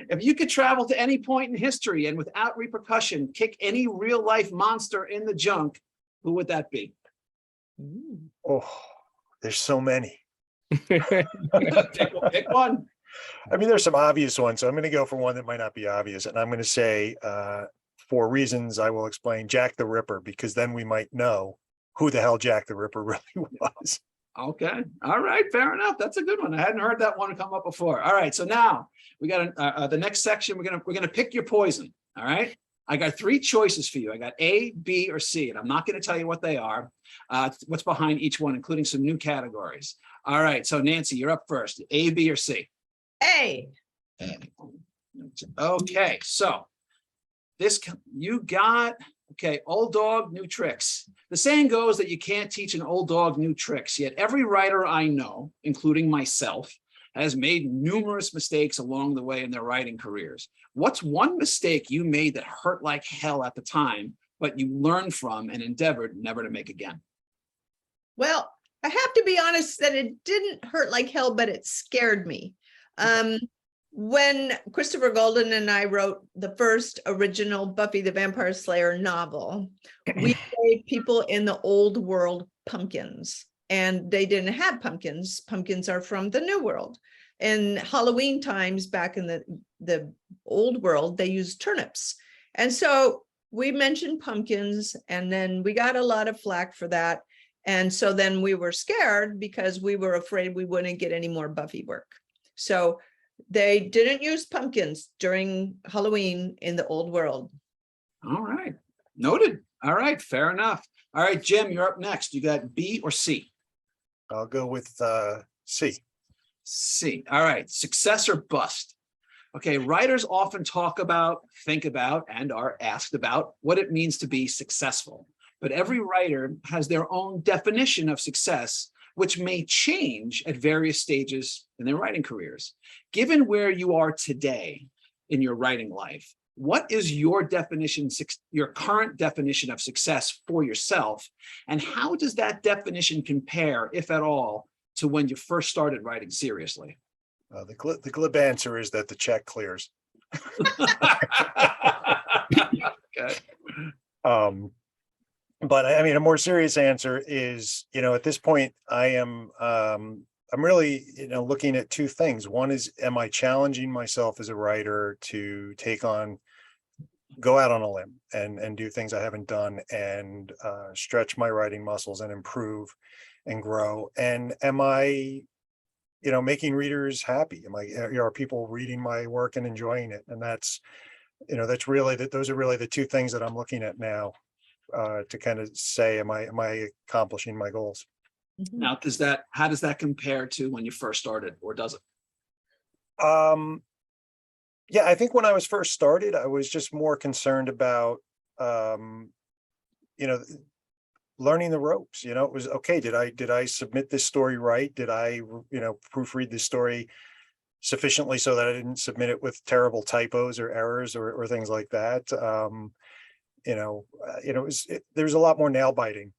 If you could travel to any point in history and without repercussion, kick any real life monster in the junk, who would that be? Oh, there's so many. Pick one. I mean, there's some obvious ones, so I'm going to go for one that might not be obvious. And I'm going to say, for reasons I will explain, Jack the Ripper, because then we might know who the hell Jack the Ripper really was. Okay. All right. Fair enough. That's a good one. I hadn't heard that one come up before. All right. So now we got the next section. We're gonna pick your poison. All right. I got 3 choices for you. I got A, B, or C, and I'm not going to tell you what they are. What's behind each one, including some new categories. All right. So Nancy, you're up first. A, B, or C? A. Okay. So this you got. Okay, old dog, new tricks. The saying goes that you can't teach an old dog new tricks, yet every writer I know, including myself, has made numerous mistakes along the way in their writing careers. What's one mistake you made that hurt like hell at the time, but you learned from and endeavored never to make again? Well, I have to be honest that it didn't hurt like hell, but it scared me. When Christopher Golden and I wrote the first original Buffy the Vampire Slayer novel, we gave people in the old world pumpkins, and they didn't have pumpkins. Pumpkins are from the new world. In Halloween times, back in the old world, they used turnips. And so we mentioned pumpkins, and then we got a lot of flack for that. And so then we were scared because we were afraid we wouldn't get any more Buffy work. So they didn't use pumpkins during Halloween in the old world. All right. Noted. All right. Fair enough. All right, Jim, you're up next. You got B or C? I'll go with C. C. All right. Success or bust? Okay. Writers often talk about, think about, and are asked about what it means to be successful. But every writer has their own definition of success, which may change at various stages in their writing careers. Given where you are today in your writing life, what is your definition, your current definition of success for yourself? And how does that definition compare, if at all, to when you first started writing seriously? The glib answer is that the check clears. Okay. But I mean, a more serious answer is, at this point, I'm really, looking at two things. One is, am I challenging myself as a writer to go out on a limb and do things I haven't done and stretch my writing muscles and improve and grow? And am I, making readers happy? Are people reading my work and enjoying it? And that's really those are really the two things that I'm looking at now, to kind of say, am I accomplishing my goals? Now, how does that compare to when you first started, or does it? Yeah, I think when I was first started, I was just more concerned about, learning the ropes. It was okay. Did I submit this story right? Did I, proofread this story sufficiently so that I didn't submit it with terrible typos or errors or things like that? There was a lot more nail biting,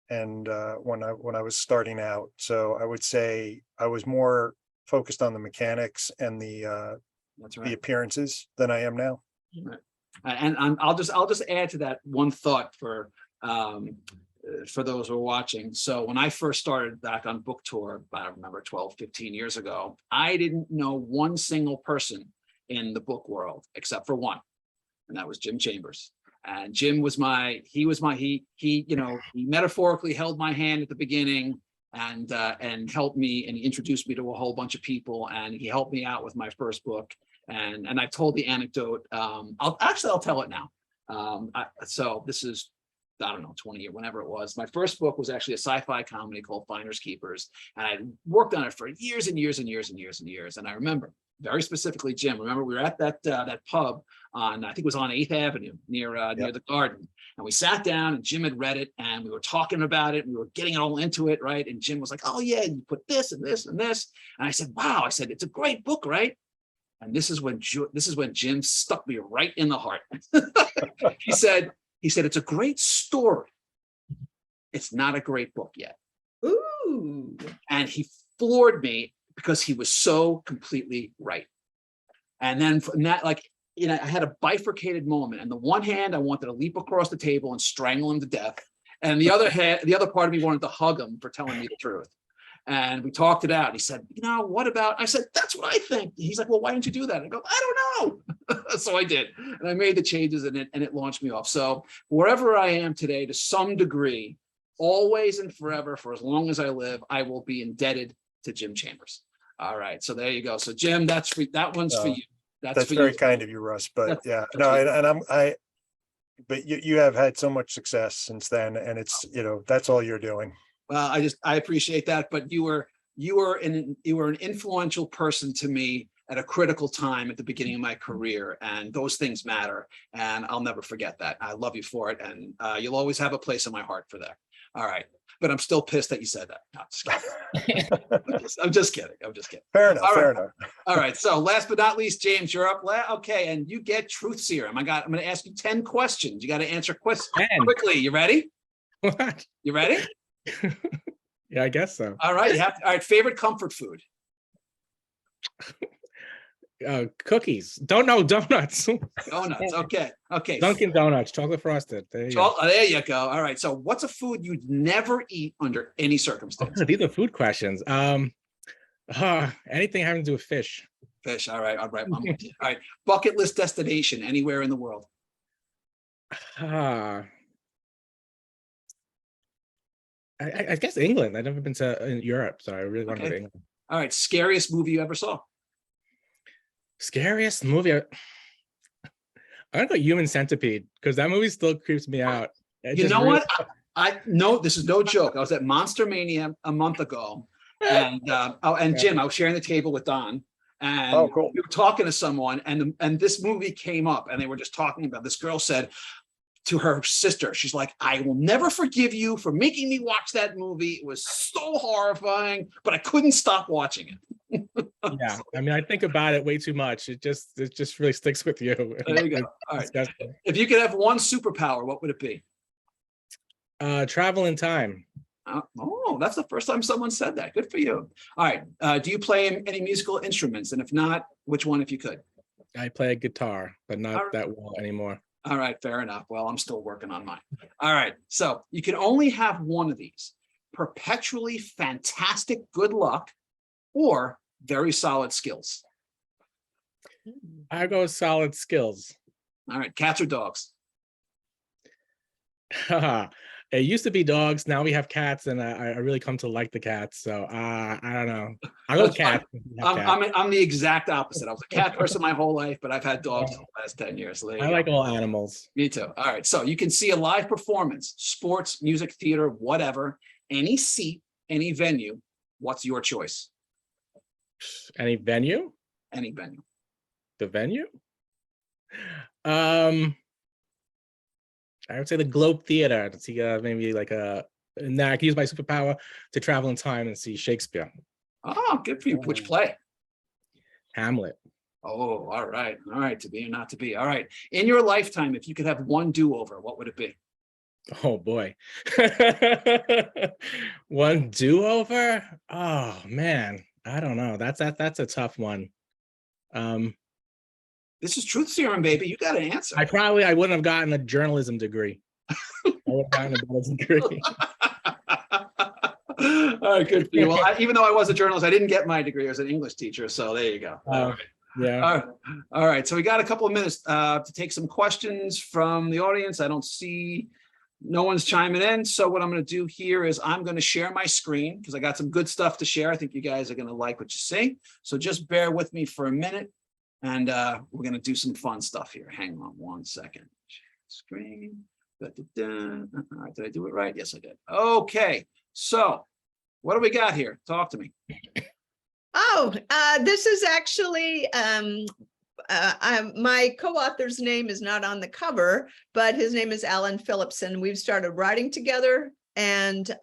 and when I was starting out, so I would say I was more focused on the mechanics and the That's right. appearances than I am now. Right. And I'll just add to that one thought for those who are watching. So when I first started back on book tour, I remember 12, 15 years ago, I didn't know one single person in the book world except for one, and that was Jim Chambers. And Jim was he metaphorically held my hand at the beginning and helped me, and he introduced me to a whole bunch of people, and he helped me out with my first book. And I told the anecdote. I'll tell it now. So this is, I don't know, 20 years, whenever it was. My first book was actually a sci-fi comedy called Finders Keepers. And I worked on it for years and years and years and years and years. And I remember very specifically, Jim, remember we were at that pub on, I think it was on 8th Avenue near the Garden. And we sat down and Jim had read it and we were talking about it and we were getting all into it, right? And Jim was like, oh yeah, you put this and this and this. And I said, wow, I said, it's a great book, right? And this is when Jim stuck me right in the heart. He said, it's a great story. It's not a great book yet. Ooh. And he floored me because he was so completely right. And then from that, I had a bifurcated moment. And the one hand, I wanted to leap across the table and strangle him to death. And the other part of me wanted to hug him for telling me the truth. And we talked it out. He said, what about, I said, that's what I think. He's like, well, why didn't you do that? I go, I don't know. So I did. And I made the changes and it launched me off. So wherever I am today, to some degree, always and forever, for as long as I live, I will be indebted to Jim Chambers. All right. So there you go. So Jim, that one's for you. That's very kind of you, Russ. But but you have had so much success since then, and it's, that's all you're doing. Well, I appreciate that, but you were an influential person to me at a critical time at the beginning of my career, and those things matter, and I'll never forget that. I love you for it, and you'll always have a place in my heart for that. All right, but I'm still pissed that you said that. No, I'm just kidding. Fair enough. Fair enough. All right. So last but not least, James, you're up. Okay, and you get truth serum. I'm going to ask you 10 questions. You got to answer questions quickly. You ready? What? You ready? Yeah, I guess so. All right. All right. Favorite comfort food? Cookies. Donuts. Donuts. Okay. Dunkin' Donuts, chocolate frosted. There you go. There you go. All right. So what's a food you'd never eat under any circumstance? These are food questions. Anything having to do with fish. Fish. All right. I'm with you. All right. Bucket list destination anywhere in the world. I guess England. I've never been to Europe, so I really want to go to England. All right. Scariest movie you ever saw? Scariest movie? I'm gonna go Human Centipede, because that movie still creeps me out. You know what? I know this is no joke. I was at Monster Mania a month ago, and Jim, I was sharing the table with Don, and cool. We were talking to someone, and this movie came up, and they were just talking about. This girl said to her sister, she's like, I will never forgive you for making me watch that movie. It was so horrifying, but I couldn't stop watching it. Yeah, I mean, I think about it way too much. It just really sticks with you. There you go. All right. If you could have one superpower, what would it be? Travel in time. Oh, that's the first time someone said that. Good for you. All right. Do you play any musical instruments? And if not, which one if you could? I play a guitar, but not Alright. that well anymore. All right, fair enough. Well, I'm still working on mine. All right. So you can only have one of these: perpetually fantastic good luck or very solid skills. I go with solid skills. All right, cats or dogs? It used to be dogs. Now we have cats, and I really come to like the cats. So I don't know. I go That's fine. cats. if we have cats. I'm the exact opposite. I was a cat person my whole life, but I've had dogs for the last 10 years. So there you I go. like all animals. Me too. All right. So you can see a live performance, sports, music, theater, whatever, any seat, any venue. What's your choice? Any venue? Any venue. The venue? I would say the Globe Theater to see maybe like and I can use my superpower to travel in time and see Shakespeare. Oh, good for you. Which play? Hamlet. Oh, all right. All right. To be or not to be. All right. In your lifetime, if you could have one do-over, what would it be? Oh boy. One do-over? Oh man. I don't know. That's a tough one. This is truth serum, baby. You got to answer. I wouldn't have gotten a journalism degree. I would have gotten a journalism degree. All right, good for you. Well, even though I was a journalist, I didn't get my degree. I was an English teacher. So there you go. All right. Yeah. All right. So we got a couple of minutes to take some questions from the audience. I don't see no one's chiming in. So what I'm going to do here is I'm going to share my screen because I got some good stuff to share. I think you guys are going to like what you see. So just bear with me for a minute. And we're going to do some fun stuff here. Hang on one second. Screen. All right, did I do it right? Yes, I did. Okay. So what do we got here? Talk to me. Oh, this is actually my co-author's name is not on the cover, but his name is Alan Phillipson. We've started writing together, and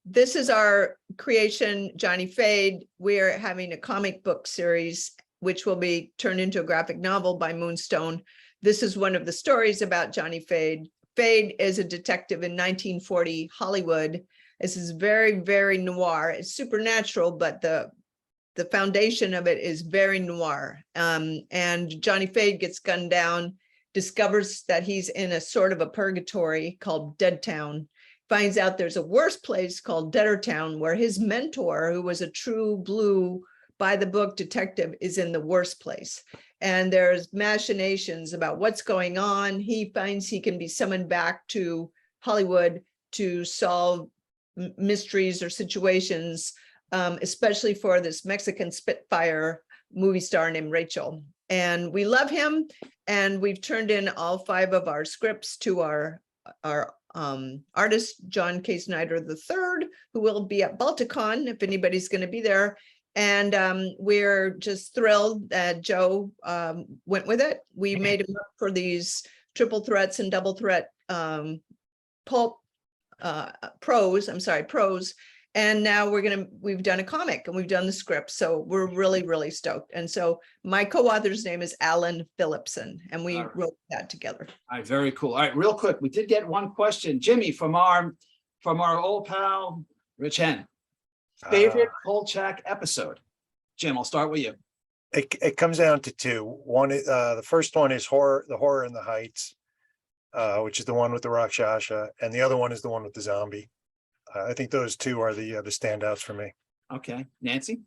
this is our creation, Johnny Fade. We're having a comic book series, which will be turned into a graphic novel by Moonstone. This is one of the stories about Johnny Fade. Fade is a detective in 1940 Hollywood. This is very, very noir. It's supernatural, but the foundation of it is very noir. And Johnny Fade gets gunned down, discovers that he's in a sort of a purgatory called Dead Town, finds out there's a worse place called Deader Town, where his mentor, who was a true blue by the book detective, is in the worst place. And there's machinations about what's going on. He finds he can be summoned back to Hollywood to solve mysteries or situations, especially for this Mexican Spitfire movie star named Rachel. And we love him. And we've turned in all 5 of our scripts to our artist, John K. Snyder III, who will be at Balticon if anybody's going to be there. And we're just thrilled that Joe went with it. We made him up for these triple threats and double threat pulp prose. And now we've done a comic and we've done the script. So we're really, really stoked. And so my co-author's name is Alan Phillipson, and we wrote that together. All right, very cool. All right, real quick, we did get one question, Jimmy, from our old pal, Rich Hen. Favorite Kolchak episode? Jim, I'll start with you. It comes down to 2. One, the first one is the horror in the heights, which is the one with the Rakshasa, and the other one is the one with the zombie. I think those 2 are the standouts for me. Okay, Nancy.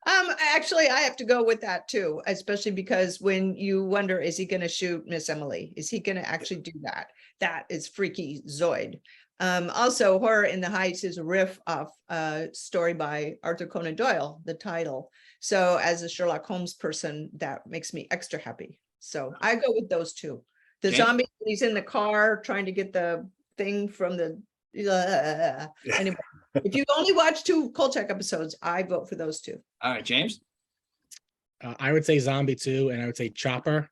Actually, I have to go with that too, especially because when you wonder, is he going to shoot Miss Emily? Is he going to actually do that? That is freaky Zoid. Also, Horror in the Heights is a riff off a story by Arthur Conan Doyle, the title. So as a Sherlock Holmes person, that makes me extra happy. So I go with those 2. The zombie, he's in the car trying to get the thing from the anyway. If you only watch 2 Kolchak episodes, I vote for those 2. All right, James. I would say Zombie 2, and I would say Chopper,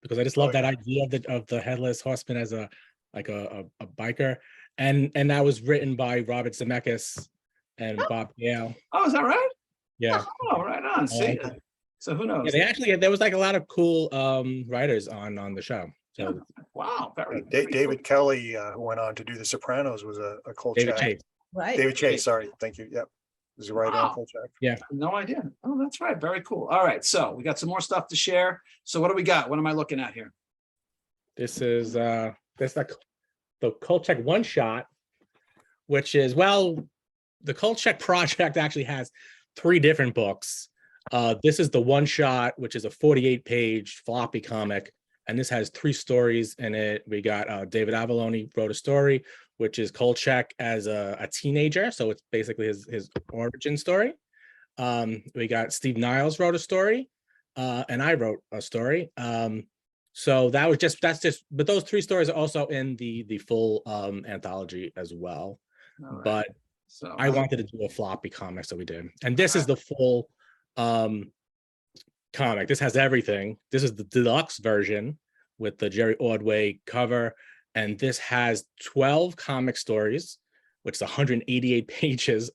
because I just love that idea of the headless horseman as a biker, and that was written by Robert Zemeckis and Bob Gale. Oh, is that right? Yeah. Oh, right on. See, so who knows? Yeah, there was like a lot of cool writers on the show. So Wow, very. David Kelly, who went on to do The Sopranos, was a David Kolchak. Chase. Right. David Chase, sorry, thank you. Yep, is right on Wow. Kolchak. No idea. Oh, that's right. Very cool. All right. So we got some more stuff to share. So what do we got? What am I looking at here? This is that's like the Kolchak one shot, which is, well, the Kolchak project actually has 3 different books. This is the one shot, which is a 48-page floppy comic, and this has 3 stories in it. We got David Avallone wrote a story, which is Kolchak as a teenager, so it's basically his origin story. We got Steve Niles wrote a story, and I wrote a story. So that's just, but those 3 stories are also in the full anthology as well. All right. But So I wanted to do a floppy comic, so we did. And this is the full comic. This has everything. This is the deluxe version with the Jerry Ordway cover. And this has 12 comic stories, which is 188 pages.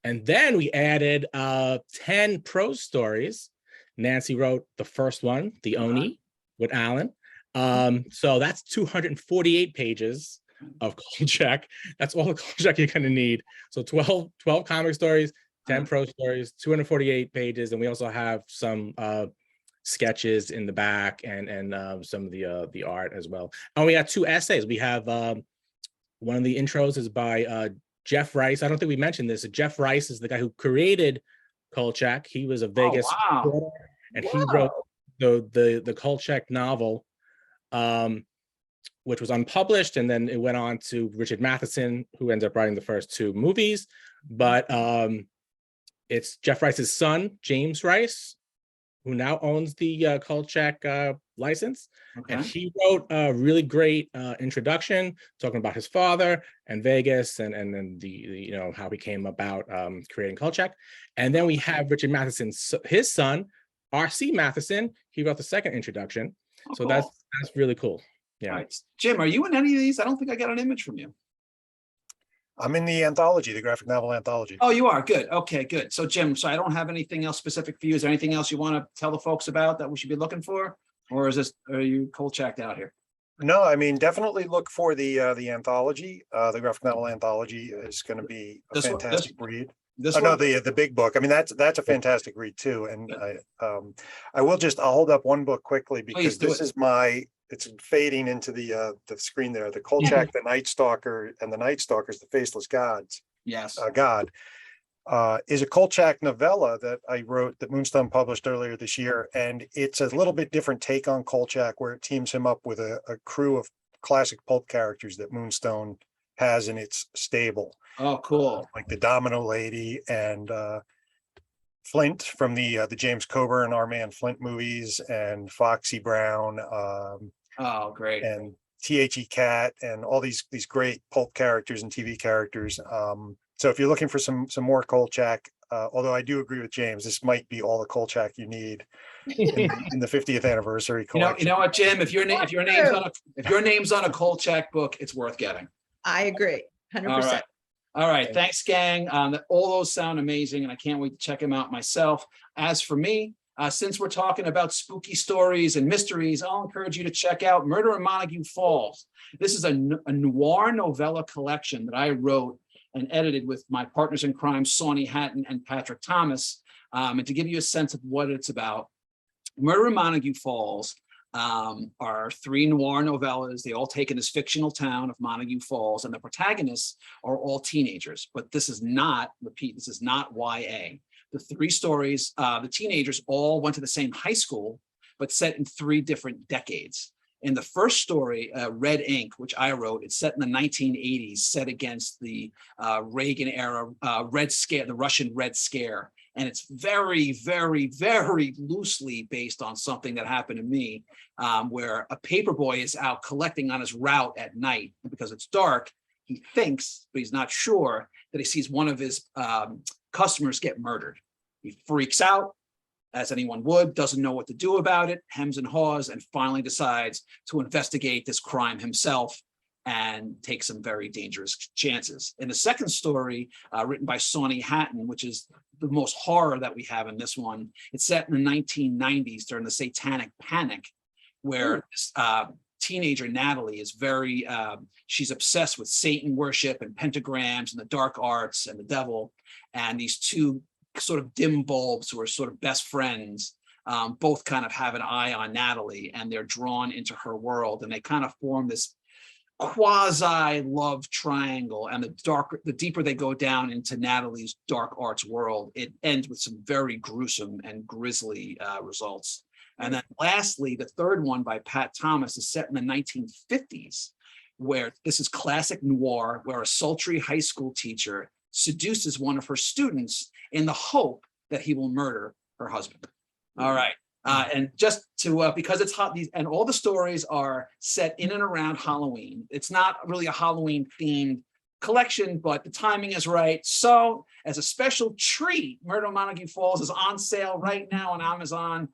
And then we added 10 prose stories. Nancy wrote the first one, The Oni, with Alan. So that's 248 pages of Kolchak. That's all the Kolchak you're gonna need. So 12 comic stories, 10 prose stories, 248 pages, and we also have some sketches in the back and some of the art as well. And we got 2 essays. We have one of the intros is by Jeff Rice. I don't think we mentioned this. Jeff Rice is the guy who created Kolchak. He was a Vegas reporter, and he wrote the Kolchak novel, which was unpublished, and then it went on to Richard Matheson, who ended up writing the first 2 movies. But it's Jeff Rice's son, James Rice, who now owns the Kolchak license. Okay. And he wrote a really great introduction talking about his father and Vegas and then the how he came about creating Kolchak. And then we have Richard Matheson, his son, R.C. Matheson. He wrote the second introduction. So cool. That's really cool. Yeah. All right. Jim, are you in any of these? I don't think I got an image from you. I'm in the anthology, the graphic novel anthology. Oh, you are? Good. Okay, good. So Jim, so I don't have anything else specific for you. Is there anything else you want to tell the folks about that we should be looking for? Or are you Kolchak'd out here? No, I mean, definitely look for the anthology. The graphic novel anthology is going to be a fantastic read. No, the big book. I mean, that's a fantastic read too. And I'll hold up one book quickly because this is it's fading into the screen there. The Kolchak, The Night Stalker, and The Night Stalkers, The Faceless Gods. Yes. God is a Kolchak novella that I wrote that Moonstone published earlier this year. And it's a little bit different take on Kolchak, where it teams him up with a crew of classic pulp characters that Moonstone has in its stable. Oh, cool. Like the Domino Lady and Flint from the James Coburn Our Man Flint movies, and Foxy Brown. Oh, great. And T.H.E. Cat and all these great pulp characters and TV characters. So if you're looking for some more Kolchak, although I do agree with James, this might be all the Kolchak you need in the 50th anniversary collection. You know what, Jim? If your name's on a Kolchak book, it's worth getting. I agree, 100%. All right. Thanks, gang. All those sound amazing, and I can't wait to check them out myself. As for me, since we're talking about spooky stories and mysteries, I'll encourage you to check out Murder in Montague Falls. This is a noir novella collection that I wrote and edited with my partners in crime, Sawney Hatton and Patrick Thomas. And to give you a sense of what it's about, Murder in Montague Falls are 3 noir novellas. They all take in this fictional town of Montague Falls, and the protagonists are all teenagers. But this is not, this is not YA. The 3 stories, the teenagers all went to the same high school, but set in 3 different decades. In the first story, Red Ink, which I wrote, it's set in the 1980s, set against the Reagan era Red Scare, the Russian Red Scare. And it's very, very, very loosely based on something that happened to me, where a paperboy is out collecting on his route at night. And because it's dark, he thinks, but he's not sure, that he sees one of his customers get murdered. He freaks out, as anyone would, doesn't know what to do about it, hems and haws, and finally decides to investigate this crime himself and take some very dangerous chances. In the second story, written by Sawney Hatton, which is the most horror that we have in this one, it's set in the 1990s during the Satanic Panic, where teenager Natalie is very, she's obsessed with Satan worship and pentagrams and the dark arts and the devil. And these two sort of dim bulbs who are sort of best friends, both kind of have an eye on Natalie, and they're drawn into her world, and they kind of form this quasi love triangle. And the deeper they go down into Natalie's dark arts world, it ends with some very gruesome and grisly results. And then lastly, the third one by Pat Thomas is set in the 1950s, where this is classic noir, where a sultry high school teacher seduces one of her students in the hope that he will murder her husband. All right. And just to, because it's hot, and all the stories are set in and around Halloween. It's not really a Halloween themed collection, but the timing is right. So as a special treat, Murder on Montague Falls is on sale right now on Amazon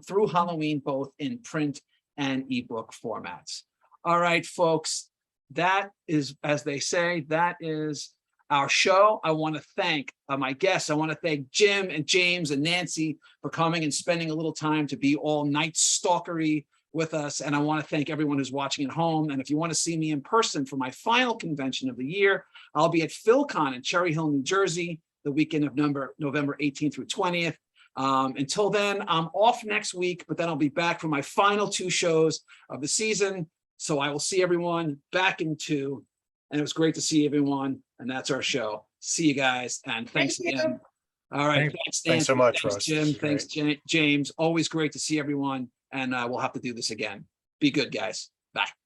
through Halloween, both in print and ebook formats. All right, folks, that is, as they say, that is our show. I want to thank my guests. I want to thank Jim and James and Nancy for coming and spending a little time to be all night stalkery with us. And I want to thank everyone who's watching at home. And if you want to see me in person for my final convention of the year, I'll be at PhilCon in Cherry Hill, New Jersey, the weekend of November 18th through 20th. Until then, I'm off next week, but then I'll be back for my final 2 shows of the season. So I will see everyone back in 2. And it was great to see everyone. And that's our show. See you guys. And thanks again. All right. Thanks, Nancy. Thanks so much, Thanks, Russ. Jim. Thanks, James. Always great to see everyone. And we'll have to do this again. Be good, guys. Bye.